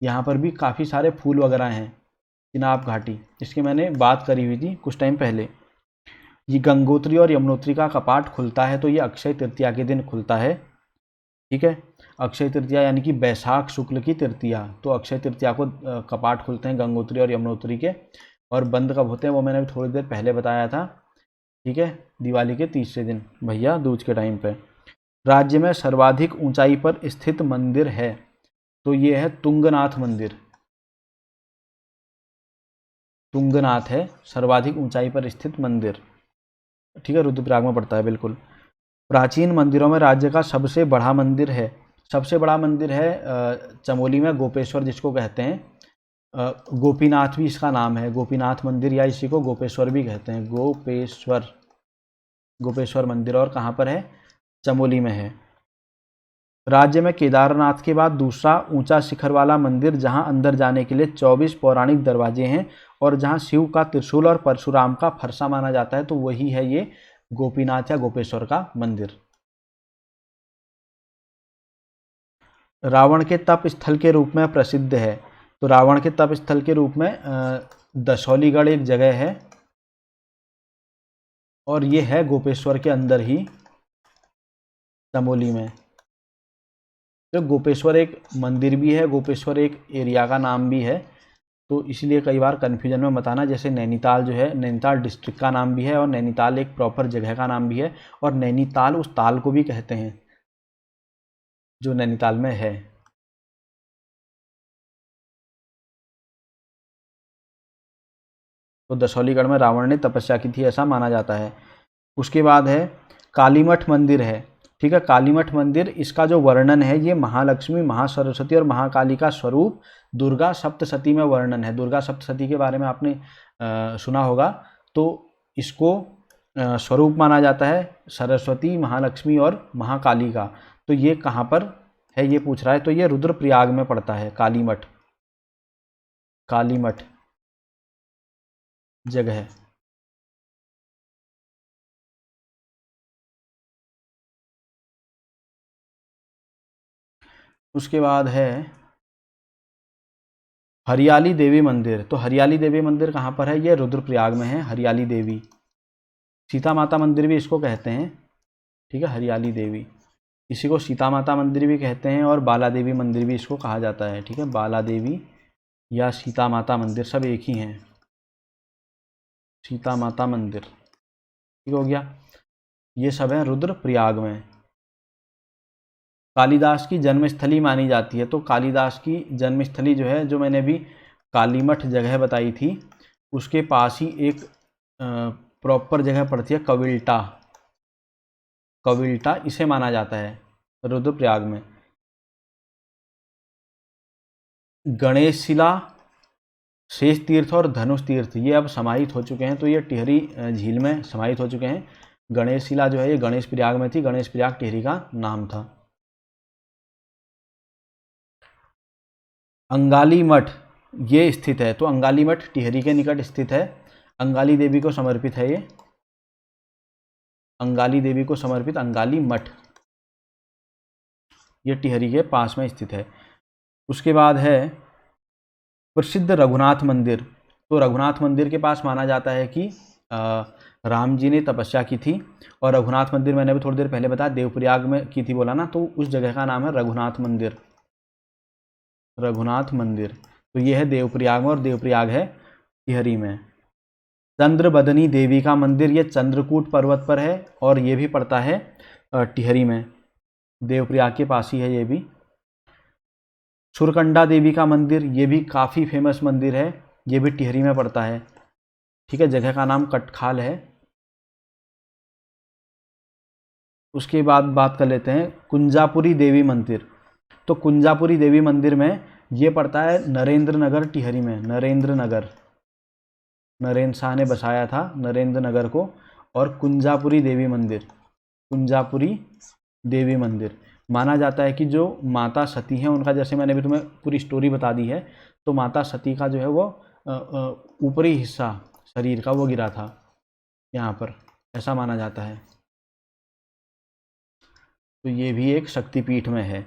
यहाँ पर भी काफ़ी सारे फूल वगैरह हैं, चिनाब घाटी, इसकी मैंने बात करी हुई थी कुछ टाइम पहले। ये गंगोत्री और यमुनोत्री का कपाट खुलता है, तो ये अक्षय तृतीया के दिन खुलता है, ठीक है। अक्षय तृतीया यानी कि बैसाख शुक्ल की तृतीया, तो अक्षय तृतीया को कपाट खुलते हैं गंगोत्री और यमुनोत्री के। और बंद कब होते हैं वो मैंने थोड़ी देर पहले बताया था, ठीक है, दिवाली के तीसरे दिन, भैया दूज के टाइम पे। राज्य में सर्वाधिक ऊंचाई पर स्थित मंदिर है, तो ये है तुंगनाथ मंदिर। तुंगनाथ है सर्वाधिक ऊंचाई पर स्थित मंदिर, ठीक है, रुद्रप्रयाग में पड़ता है बिल्कुल। प्राचीन मंदिरों में राज्य का सबसे बड़ा मंदिर है, सबसे बड़ा मंदिर है चमोली में गोपेश्वर जिसको कहते हैं। गोपीनाथ भी इसका नाम है, गोपीनाथ मंदिर, या इसी को गोपेश्वर भी कहते हैं, गोपेश्वर, गोपेश्वर मंदिर। और कहाँ पर है? चमोली में है। राज्य में केदारनाथ के बाद दूसरा ऊंचा शिखर वाला मंदिर, जहां अंदर जाने के लिए 24 पौराणिक दरवाजे हैं और जहां शिव का त्रिशूल और परशुराम का फरसा माना जाता है, तो वही है ये गोपीनाथ या गोपेश्वर का मंदिर। रावण के तप स्थल के रूप में प्रसिद्ध है, तो रावण के तप स्थल के रूप में दशौलीगढ़ एक जगह है, और ये है गोपेश्वर के अंदर ही, चमोली में। तो गोपेश्वर एक मंदिर भी है, गोपेश्वर एक एरिया का नाम भी है, तो इसलिए कई बार कन्फ्यूजन में मत आना। जैसे नैनीताल जो है, नैनीताल डिस्ट्रिक्ट का नाम भी है, और नैनीताल एक प्रॉपर जगह का नाम भी है, और नैनीताल उस ताल को भी कहते हैं जो नैनीताल में है। तो दशौलीगढ़ में रावण ने तपस्या की थी ऐसा माना जाता है। उसके बाद है कालीमठ मंदिर है, ठीक है। कालीमठ मंदिर, इसका जो वर्णन है ये महालक्ष्मी, महासरस्वती और महाकाली का स्वरूप दुर्गा सप्तशती में वर्णन है। दुर्गा सप्तशती के बारे में आपने सुना होगा। तो इसको स्वरूप माना जाता है सरस्वती, महालक्ष्मी और महाकाली का। तो ये कहाँ पर है ये पूछ रहा है, तो ये रुद्रप्रयाग में पड़ता है कालीमठ, कालीमठ जगह। उसके बाद है हरियाली देवी मंदिर। तो हरियाली देवी मंदिर कहाँ पर है? ये रुद्रप्रयाग में है हरियाली देवी। सीता माता मंदिर भी इसको कहते हैं, ठीक है, हरियाली देवी। इसी को सीता माता मंदिर भी कहते हैं और बाला देवी मंदिर भी इसको कहा जाता है, ठीक है। बाला देवी या सीता माता मंदिर सब एक ही हैं, सीता माता मंदिर, ठीक हो गया। ये सब है रुद्रप्रयाग में। कालिदास की जन्मस्थली मानी जाती है। तो कालिदास की जन्मस्थली जो है, जो मैंने अभी कालीमठ जगह बताई थी, उसके पास ही एक प्रॉपर जगह पड़ती है कविल्टा। कविल्टा इसे माना जाता है रुद्रप्रयाग में। गणेश शिला, शेष तीर्थ और धनुष तीर्थ ये अब समाहित हो चुके हैं। तो ये टिहरी झील में समाहित हो चुके हैं। गणेश शिला जो है ये गणेश प्रयाग में थी, गणेश प्रयाग टिहरी का नाम था। अंगाली मठ ये स्थित है। तो अंगाली मठ टिहरी के निकट स्थित है। अंगाली देवी को समर्पित है ये, अंगाली देवी को समर्पित अंगाली मठ, ये टिहरी के पास में स्थित है। उसके बाद है प्रसिद्ध रघुनाथ मंदिर। तो रघुनाथ मंदिर के पास माना जाता है कि राम जी ने तपस्या की थी। और रघुनाथ मंदिर मैंने अभी थोड़ी देर पहले बताया देवप्रयाग में की थी बोला ना, तो उस जगह का नाम है रघुनाथ मंदिर, रघुनाथ मंदिर। तो ये है देवप्रयाग में और देवप्रयाग है टिहरी में। चंद्रबदनी देवी का मंदिर, ये चंद्रकूट पर्वत पर है और ये भी पड़ता है टिहरी में, देवप्रयाग के पास ही है ये भी। सुरकंडा देवी का मंदिर, ये भी काफ़ी फेमस मंदिर है, ये भी टिहरी में पड़ता है, ठीक है। जगह का नाम कटखाल है। उसके बाद बात कर लेते हैं कुंजापुरी देवी मंदिर। तो कुंजापुरी देवी मंदिर में ये पड़ता है नरेंद्र नगर टिहरी में, नरेंद्र नगर, नरेंद्र शाह ने बसाया था नरेंद्र नगर को। और कुंजापुरी देवी मंदिर, कुंजापुरी देवी मंदिर माना जाता है कि जो माता सती हैं उनका, जैसे मैंने भी तुम्हें पूरी स्टोरी बता दी है, तो माता सती का जो है वो ऊपरी हिस्सा शरीर का वो गिरा था यहाँ पर, ऐसा माना जाता है। तो ये भी एक शक्तिपीठ में है।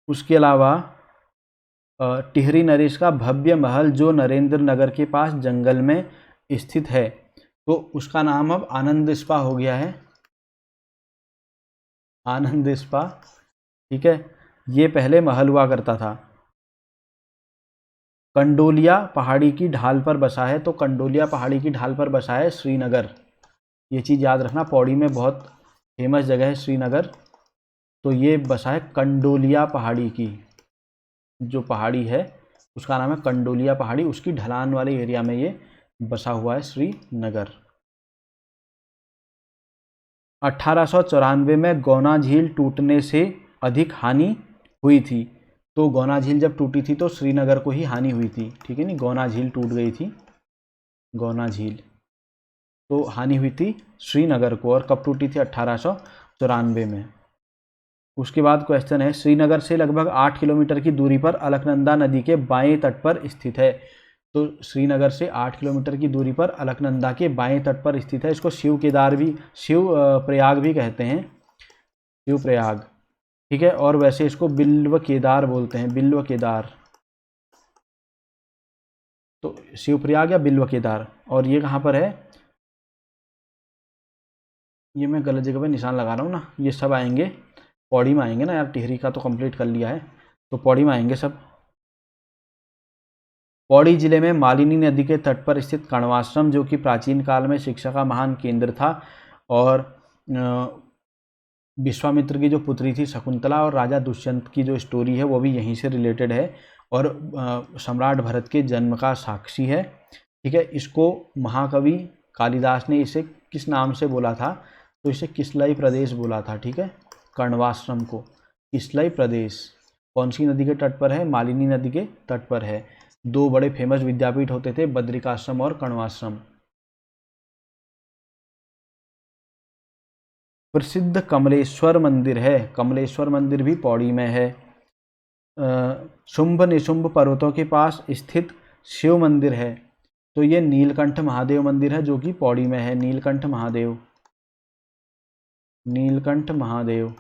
उसके अलावा टिहरी नरेश का भव्य महल जो नरेंद्र नगर के पास जंगल में स्थित है, तो उसका नाम अब आनंद स्पा हो गया है, आनंद स्पा, ठीक है। ये पहले महल हुआ करता था। कंडोलिया पहाड़ी की ढाल पर बसा है। तो कंडोलिया पहाड़ी की ढाल पर बसा है श्रीनगर, ये चीज़ याद रखना, पौड़ी में बहुत फेमस जगह है श्रीनगर। तो ये बसा है कंडोलिया पहाड़ी की, जो पहाड़ी है उसका नाम है कंडोलिया पहाड़ी, उसकी ढलान वाले एरिया में ये बसा हुआ है श्रीनगर। 1894 में गौना झील टूटने से अधिक हानि हुई थी। तो गौना झील जब टूटी थी तो श्रीनगर को ही हानि हुई थी, ठीक है नहीं, गौना झील टूट गई थी, गौना झील, तो हानि हुई थी श्रीनगर को। और कब टूटी थी? 1894 में। उसके बाद क्वेश्चन है श्रीनगर से लगभग 8 किलोमीटर की दूरी पर अलकनंदा नदी के बाएं तट पर स्थित है। तो श्रीनगर से 8 किलोमीटर की दूरी पर अलकनंदा के बाएं तट पर स्थित है। इसको शिव केदार भी, शिव प्रयाग भी कहते हैं, शिव प्रयाग, ठीक है। और वैसे इसको बिल्व केदार बोलते हैं, बिल्व केदार। तो शिव प्रयाग या बिल्व केदार। और ये कहाँ पर है? ये मैं गलत जगह पे निशान लगा रहा हूँ ना, ये सब आएंगे पौड़ी में आएंगे ना यार, टिहरी का तो कंप्लीट कर लिया है, तो पौड़ी में आएंगे सब। पौड़ी जिले में मालिनी नदी के तट पर स्थित कण्वाश्रम, जो कि प्राचीन काल में शिक्षा का महान केंद्र था, और विश्वामित्र की जो पुत्री थी शकुंतला और राजा दुष्यंत की जो स्टोरी है वो भी यहीं से रिलेटेड है, और सम्राट भरत के जन्म का साक्षी है, ठीक है। इसको महाकवि कालिदास ने इसे किस नाम से बोला था? तो इसे किसलई प्रदेश बोला था, ठीक है। कण्वाश्रम को किसलई प्रदेश कौन सी नदी के तट पर है? मालिनी नदी के तट पर है। दो बड़े फेमस विद्यापीठ होते थे, बद्रिकाश्रम और कण्वाश्रम। प्रसिद्ध कमलेश्वर मंदिर है, कमलेश्वर मंदिर भी पौड़ी में है। शुंभ निशुंभ पर्वतों के पास स्थित शिव मंदिर है। तो ये नीलकंठ महादेव मंदिर है जो कि पौड़ी में है, नीलकंठ महादेव, नीलकंठ महादेव।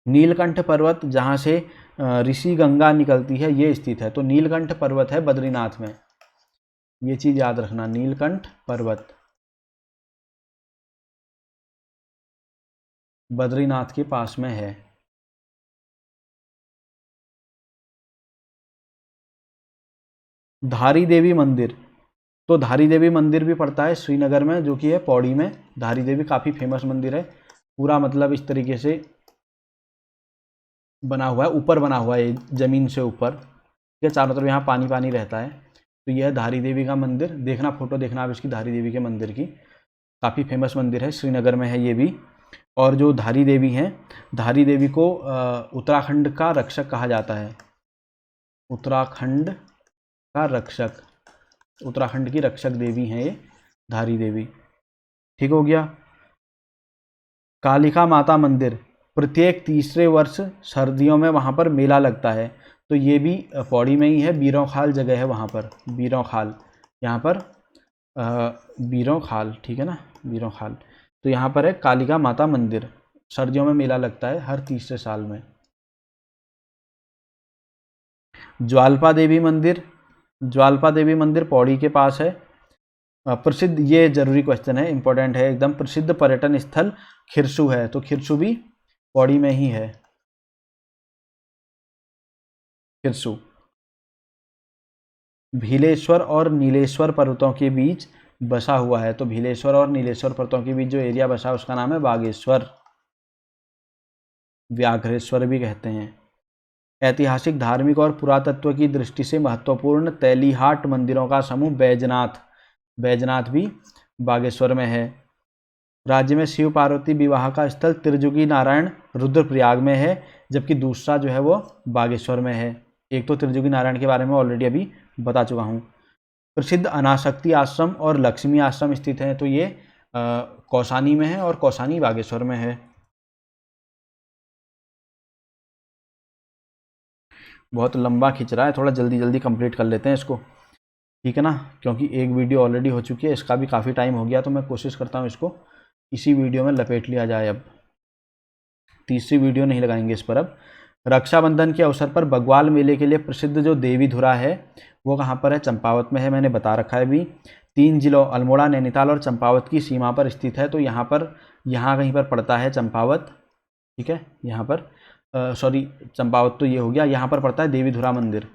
नीलकंठ पर्वत जहाँ से ऋषि गंगा निकलती है ये स्थित है। तो नीलकंठ पर्वत है बद्रीनाथ में, ये चीज़ याद रखना, नीलकंठ पर्वत बद्रीनाथ के पास में है। धारी देवी मंदिर, तो धारी देवी मंदिर भी पड़ता है श्रीनगर में, जो कि है पौड़ी में। धारी देवी काफ़ी फेमस मंदिर है, पूरा मतलब इस तरीके से बना हुआ है, ऊपर बना हुआ है ज़मीन से ऊपर, ठीक है। चारों तरफ यहाँ पानी पानी रहता है। तो यह धारी देवी का मंदिर, देखना फोटो देखना आप इसकी, धारी देवी के मंदिर की, काफ़ी फेमस मंदिर है, श्रीनगर में है ये भी। और जो धारी देवी हैं, धारी देवी को उत्तराखंड का रक्षक कहा जाता है, उत्तराखंड का रक्षक, उत्तराखंड की रक्षक देवी हैं ये धारी देवी, ठीक हो गया। कालिका माता मंदिर, प्रत्येक तीसरे वर्ष सर्दियों में वहाँ पर मेला लगता है। तो ये भी पौड़ी में ही है, बीरों खाल जगह है वहाँ पर, बीरों खाल, यहाँ पर बीरों खाल, ठीक है ना, बीरों खाल। तो यहाँ पर है कालिका माता मंदिर, सर्दियों में मेला लगता है हर तीसरे साल में। ज्वाल्पा देवी मंदिर, ज्वाल्पा देवी मंदिर पौड़ी के पास है। प्रसिद्ध, ये जरूरी क्वेश्चन है, इंपॉर्टेंट है एकदम, प्रसिद्ध पर्यटन स्थल खिरसू है। तो खिरसू भी पौड़ी में ही है, खिरसू। भीलेश्वर और नीलेश्वर पर्वतों के बीच बसा हुआ है। तो भीलेश्वर और नीलेश्वर पर्वतों के बीच जो एरिया बसा है उसका नाम है बागेश्वर, व्याघ्रेश्वर भी कहते हैं। ऐतिहासिक, धार्मिक और पुरातत्व की दृष्टि से महत्वपूर्ण तेलीहाट मंदिरों का समूह बैजनाथ, बैजनाथ भी बागेश्वर में है। राज्य में शिव पार्वती विवाह का स्थल त्रिजुगी नारायण रुद्रप्रयाग में है, जबकि दूसरा जो है वो बागेश्वर में है। एक तो त्रिजुगी नारायण के बारे में ऑलरेडी अभी बता चुका हूँ। प्रसिद्ध अनासक्ति आश्रम और लक्ष्मी आश्रम स्थित हैं। तो ये कौसानी में है और कौसानी बागेश्वर में है। बहुत लंबा खिंच रहा है, थोड़ा जल्दी जल्दी कंप्लीट कर लेते हैं इसको, ठीक है ना, क्योंकि एक वीडियो ऑलरेडी हो चुकी है, इसका भी काफ़ी टाइम हो गया। तो मैं कोशिश करता हूँ इसको इसी वीडियो में लपेट लिया जाए। अब तीसरी वीडियो नहीं लगाएंगे इस पर। अब रक्षाबंधन के अवसर पर बग्वाल मेले के लिए प्रसिद्ध जो देवी धुरा है वो कहाँ पर है, चंपावत में है, मैंने बता रखा है अभी। 3 जिलों अल्मोड़ा, नैनीताल और चंपावत की सीमा पर स्थित है। तो यहाँ पर, यहाँ कहीं पर पड़ता है चंपावत, ठीक है, यहाँ पर सॉरी चंपावत तो ये हो गया, यहाँ पर पड़ता है देवीधुरा मंदिर,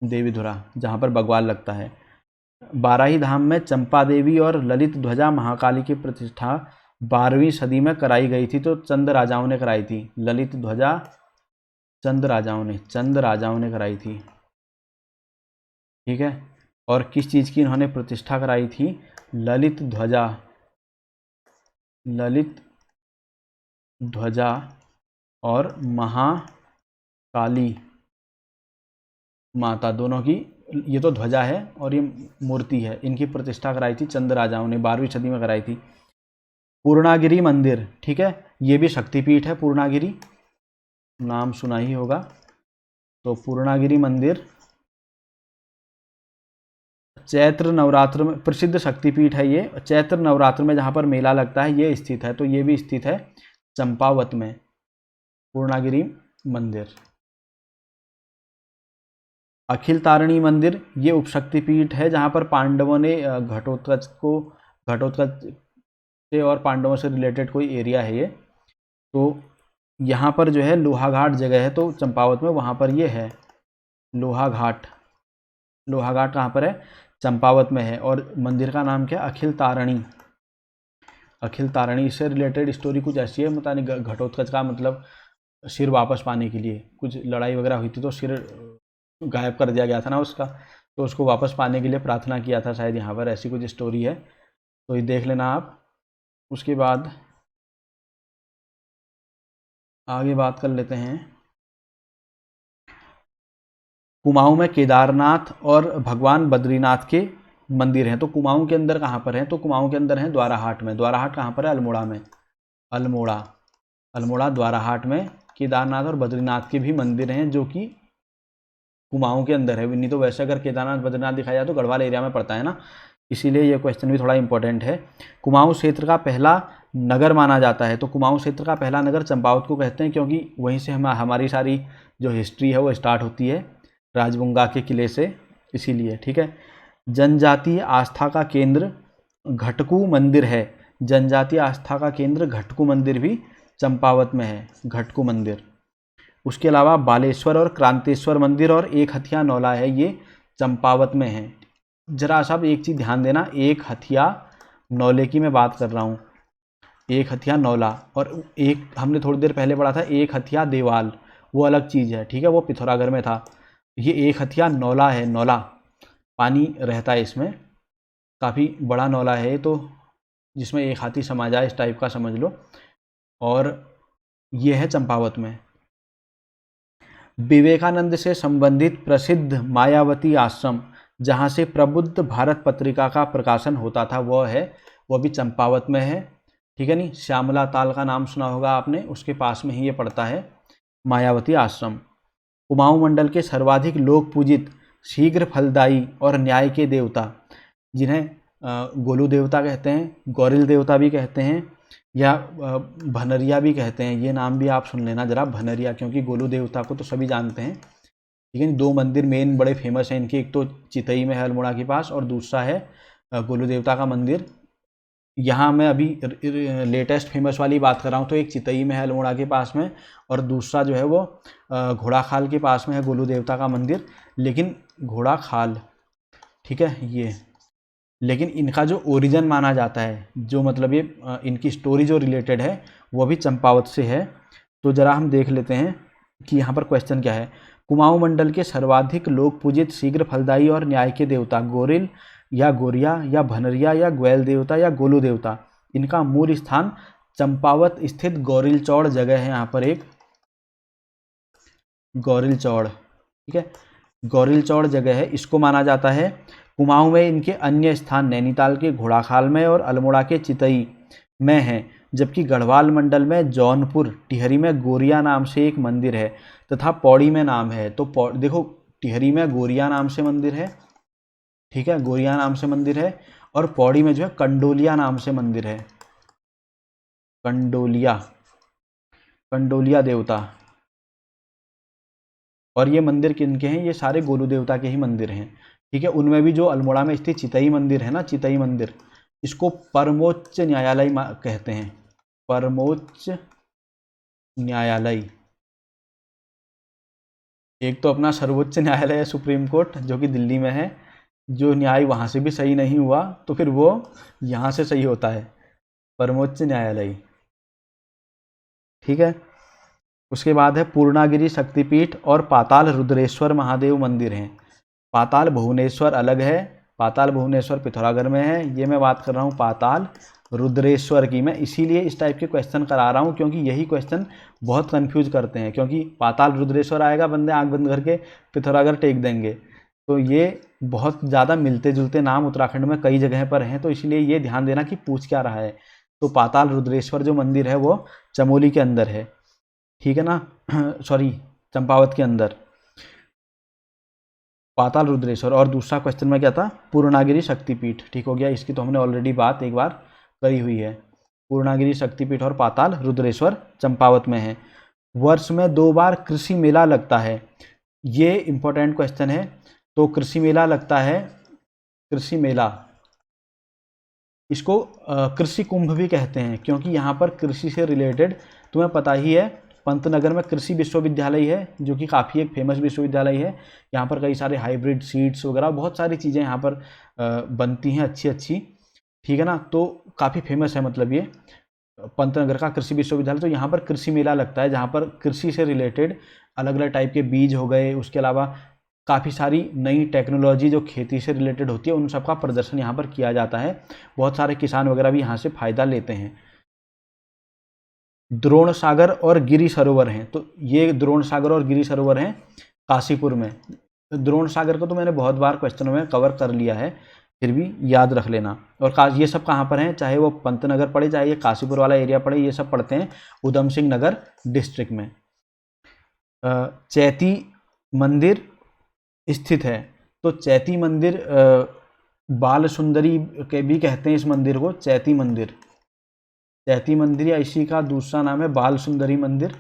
देवीधुरा जहाँ पर बग्वाल लगता है। बाराही धाम में चंपा देवी और ललित ध्वजा महाकाली की प्रतिष्ठा 12वीं सदी में कराई गई थी। तो चंद राजाओं ने कराई थी, ललित ध्वजा चंद राजाओं ने कराई थी, ठीक है। और किस चीज़ की इन्होंने प्रतिष्ठा कराई थी, ललित ध्वजा और महाकाली माता, दोनों की, ये तो ध्वजा है और ये मूर्ति है, इनकी प्रतिष्ठा कराई थी चंद राजाओं ने, 12वीं सदी में कराई थी। पूर्णागिरी मंदिर, ठीक है, ये भी शक्तिपीठ है, पूर्णागिरी नाम सुना ही होगा। तो पूर्णागिरी मंदिर चैत्र नवरात्र में प्रसिद्ध शक्तिपीठ है ये, चैत्र नवरात्र में जहाँ पर मेला लगता है ये स्थित है। तो ये भी स्थित है चंपावत में, पूर्णागिरी मंदिर। अखिल तारिणी मंदिर, ये उपशक्तिपीठ है जहाँ पर पांडवों ने घटोत्कच से और पांडवों से रिलेटेड कोई एरिया है ये। तो यहाँ पर जो है लोहाघाट जगह है, तो चंपावत में वहाँ पर ये है लोहाघाट। लोहाघाट कहाँ पर है, चंपावत में है। और मंदिर का नाम क्या, अखिल तारिणी। अखिल तारिणी से रिलेटेड स्टोरी कुछ ऐसी है, पता नहीं, घटोत्कच का मतलब सिर वापस पाने के लिए कुछ लड़ाई वगैरह हुई थी, तो सिर गायब कर दिया गया था ना उसका, तो उसको वापस पाने के लिए प्रार्थना किया था शायद, यहाँ पर ऐसी कुछ स्टोरी है, तो ये देख लेना आप। उसके बाद आगे बात कर लेते हैं। कुमाऊं में केदारनाथ और भगवान बद्रीनाथ के मंदिर हैं। तो कुमाऊं के अंदर कहाँ पर हैं, तो कुमाऊं के अंदर हैं द्वाराहाट में। द्वाराहाट कहाँ पर है, अल्मोड़ा में, अल्मोड़ा द्वाराहाट में केदारनाथ और बद्रीनाथ के भी मंदिर हैं, जो कि कुमाऊं के अंदर है। नहीं तो वैसे अगर केदारनाथ बद्रीनाथ दिखाया जाए तो गढ़वाल एरिया में पड़ता है ना, इसीलिए ये क्वेश्चन भी थोड़ा इंपॉर्टेंट है। कुमाऊं क्षेत्र का पहला नगर माना जाता है, तो कुमाऊं क्षेत्र का पहला नगर चंपावत को कहते हैं, क्योंकि वहीं से हमारी सारी जो हिस्ट्री है वो स्टार्ट होती है, राजबुंगा के किले से, इसीलिए। ठीक है। जनजातीय आस्था का केंद्र घटकू मंदिर है। जनजातीय आस्था का केंद्र घटकू मंदिर भी चंपावत में है, घटकू मंदिर। उसके अलावा बालेश्वर और क्रांतेश्वर मंदिर और एक हथिया नौला है, ये चंपावत में है। जरा साहब एक चीज़ ध्यान देना, एक हथिया नौले की मैं बात कर रहा हूँ, एक हथिया नौला, और एक हमने थोड़ी देर पहले पढ़ा था एक हथिया देवाल, वो अलग चीज़ है। ठीक है, वो पिथौरागढ़ में था। ये एक हथिया नौला है, नौला पानी रहता है इसमें, काफ़ी बड़ा नौला है तो, जिसमें एक हाथी समा जाए, इस टाइप का समझ लो, और ये है चंपावत में। विवेकानंद से संबंधित प्रसिद्ध मायावती आश्रम, जहाँ से प्रबुद्ध भारत पत्रिका का प्रकाशन होता था, वो भी चंपावत में है। ठीक है, नहीं, श्यामला ताल का नाम सुना होगा आपने, उसके पास में ही ये पड़ता है मायावती आश्रम। कुमाऊं मंडल के सर्वाधिक लोक पूजित, शीघ्र फलदायी और न्याय के देवता, जिन्हें गोलू देवता कहते हैं, गौरिल देवता भी कहते हैं, या भनरिया भी कहते हैं, ये नाम भी आप सुन लेना जरा, भनरिया, क्योंकि गोलू देवता को तो सभी जानते हैं। ठीक है, दो मंदिर मेन बड़े फेमस हैं इनके, एक तो चितई में है अल्मोड़ा के पास, और दूसरा है गोलू देवता का मंदिर। यहाँ मैं अभी लेटेस्ट फेमस वाली बात कर रहा हूँ, तो एक चितई में है अल्मोड़ा के पास में, और दूसरा जो है वो घोड़ाखाल के पास में है गोलू देवता का मंदिर। लेकिन घोड़ाखाल, ठीक है, ये, लेकिन इनका जो ओरिजिन माना जाता है, जो मतलब ये इनकी स्टोरी जो रिलेटेड है, वो भी चंपावत से है। तो ज़रा हम देख लेते हैं कि यहाँ पर क्वेश्चन क्या है। कुमाऊं मंडल के सर्वाधिक लोक पूजित, शीघ्र फलदायी और न्याय के देवता, गोरिल या गोरिया या भनरिया या ग्वैल देवता या गोलू देवता, इनका मूल स्थान चंपावत स्थित गौरिल चौड़ जगह है। यहाँ पर एक गौरिल चौड़, ठीक है, गौरिल चौड़ जगह है, इसको माना जाता है। कुमाऊं में इनके अन्य स्थान नैनीताल के घोड़ाखाल में और अल्मोड़ा के चितई में हैं, जबकि गढ़वाल मंडल में जौनपुर टिहरी में गोरिया नाम से एक मंदिर है तथा पौड़ी में नाम है। तो देखो, टिहरी में गोरिया नाम से मंदिर है, ठीक है, गोरिया नाम से मंदिर है, और पौड़ी में जो है कंडोलिया नाम से मंदिर है, कंडोलिया, कंडोलिया देवता। और ये मंदिर किनके हैं? ये सारे गोलू देवता के ही मंदिर हैं। ठीक है, उनमें भी जो अल्मोड़ा में स्थित चितई मंदिर है ना, चितई मंदिर, इसको परमोच्च न्यायालय कहते हैं, परमोच्च न्यायालय। एक तो अपना सर्वोच्च न्यायालय है, सुप्रीम कोर्ट, जो कि दिल्ली में है, जो न्याय वहाँ से भी सही नहीं हुआ तो फिर वो यहाँ से सही होता है, परमोच्च न्यायालय। ठीक है, उसके बाद है पूर्णागिरि शक्तिपीठ और पाताल रुद्रेश्वर महादेव मंदिर हैं। पाताल भुवनेश्वर अलग है, पाताल भुवनेश्वर पिथौरागढ़ में है, ये मैं बात कर रहा हूँ पाताल रुद्रेश्वर की। मैं इसीलिए इस टाइप के क्वेश्चन करा रहा हूँ, क्योंकि यही क्वेश्चन बहुत कंफ्यूज करते हैं, क्योंकि पाताल रुद्रेश्वर आएगा, बंदे आंख बंद करके पिथौरागढ़ टेक देंगे। तो ये बहुत ज़्यादा मिलते जुलते नाम उत्तराखंड में कई जगह पर हैं, तो इसलिए ये ध्यान देना कि पूछ क्या रहा है। तो पाताल रुद्रेश्वर जो मंदिर है वो चमोली के अंदर है, ठीक है ना, सॉरी, चंपावत के अंदर पाताल रुद्रेश्वर। और दूसरा क्वेश्चन में क्या था? पूर्णागिरि शक्तिपीठ। ठीक हो गया, इसकी तो हमने ऑलरेडी बात एक बार करी हुई है। पूर्णागिरि शक्तिपीठ और पाताल रुद्रेश्वर चंपावत में है। वर्ष में 2 बार कृषि मेला लगता है, ये इंपॉर्टेंट क्वेश्चन है। तो कृषि मेला लगता है, कृषि मेला, इसको कृषि कुंभ भी कहते हैं, क्योंकि यहाँ पर कृषि से रिलेटेड, तुम्हें पता ही है, पंतनगर में कृषि विश्वविद्यालय है, जो कि काफ़ी एक फेमस विश्वविद्यालय है। यहाँ पर कई सारे हाइब्रिड सीड्स वगैरह बहुत सारी चीज़ें यहाँ पर बनती हैं अच्छी अच्छी, ठीक है ना। तो काफ़ी फेमस है मतलब ये पंतनगर का कृषि विश्वविद्यालय। तो यहाँ पर कृषि मेला लगता है, जहाँ पर कृषि से रिलेटेड अलग अलग टाइप के बीज हो गए, उसके अलावा काफ़ी सारी नई टेक्नोलॉजी जो खेती से रिलेटेड होती है, उन सब का प्रदर्शन यहाँ पर किया जाता है। बहुत सारे किसान वगैरह भी यहाँ से फ़ायदा लेते हैं। द्रोण सागर और गिरि सरोवर हैं, तो ये द्रोण सागर और गिरि सरोवर हैं काशीपुर में। द्रोण सागर को तो मैंने बहुत बार क्वेश्चनों में कवर कर लिया है, फिर भी याद रख लेना। और ये सब कहाँ पर हैं? चाहे वो पंतनगर पड़े, चाहे ये काशीपुर वाला एरिया पड़े, ये सब पड़ते हैं उधम सिंह नगर डिस्ट्रिक्ट में। चैती मंदिर स्थित है, तो चैती मंदिर बाल सुंदरी के भी कहते हैं इस मंदिर को, चैती मंदिर। चैती मंदिर या इसी का दूसरा नाम है बाल सुंदरी मंदिर,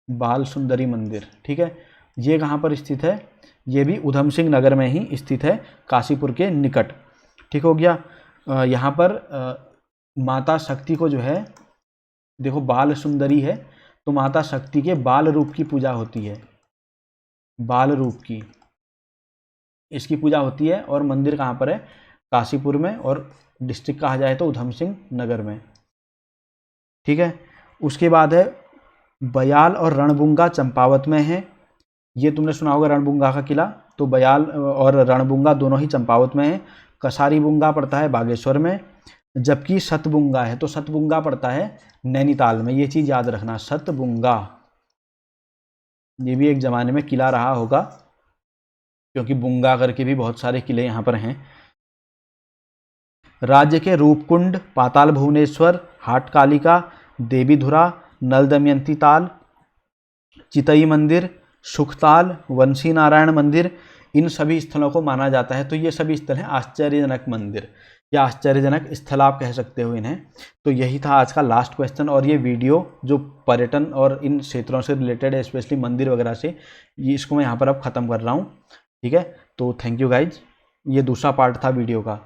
बाल सुंदरी मंदिर। ठीक है, ये कहाँ पर स्थित है? ये भी उधम सिंह नगर में ही स्थित है, काशीपुर के निकट। ठीक हो गया। यहाँ पर माता शक्ति को जो है, देखो बाल सुंदरी है तो माता शक्ति के बाल रूप की पूजा होती है, बाल रूप की इसकी पूजा होती है। और मंदिर कहाँ पर है? काशीपुर में, और डिस्ट्रिक्ट कहा जाए तो उधम सिंह नगर में। ठीक है, उसके बाद है बयाल और रणबुंगा चंपावत में है। ये तुमने सुना होगा रणबुंगा का किला, तो बयाल और रणबुंगा दोनों ही चंपावत में है। कसारी बुंगा पड़ता है बागेश्वर में, जबकि सतबुंगा है तो सतबुंगा पड़ता है नैनीताल में। ये चीज़ याद रखना, सतबुंगा ये भी एक ज़माने में किला रहा होगा, क्योंकि बुंगा करके भी बहुत सारे किले यहाँ पर हैं। राज्य के रूपकुंड, पाताल भुवनेश्वर, हाटकालिका, देवीधुरा, नल दमयंती ताल, चितई मंदिर, सुखताल, वंशी नारायण मंदिर, इन सभी स्थलों को माना जाता है। तो ये सभी स्थल हैं आश्चर्यजनक मंदिर या आश्चर्यजनक स्थल आप कह सकते हो इन्हें। तो यही था आज का लास्ट क्वेश्चन, और ये वीडियो जो पर्यटन और इन क्षेत्रों से रिलेटेड है, स्पेशली मंदिर वगैरह से, ये इसको मैं यहाँ पर अब ख़त्म कर रहा हूँ। ठीक है, तो थैंक यू गाइज। ये दूसरा पार्ट था वीडियो का।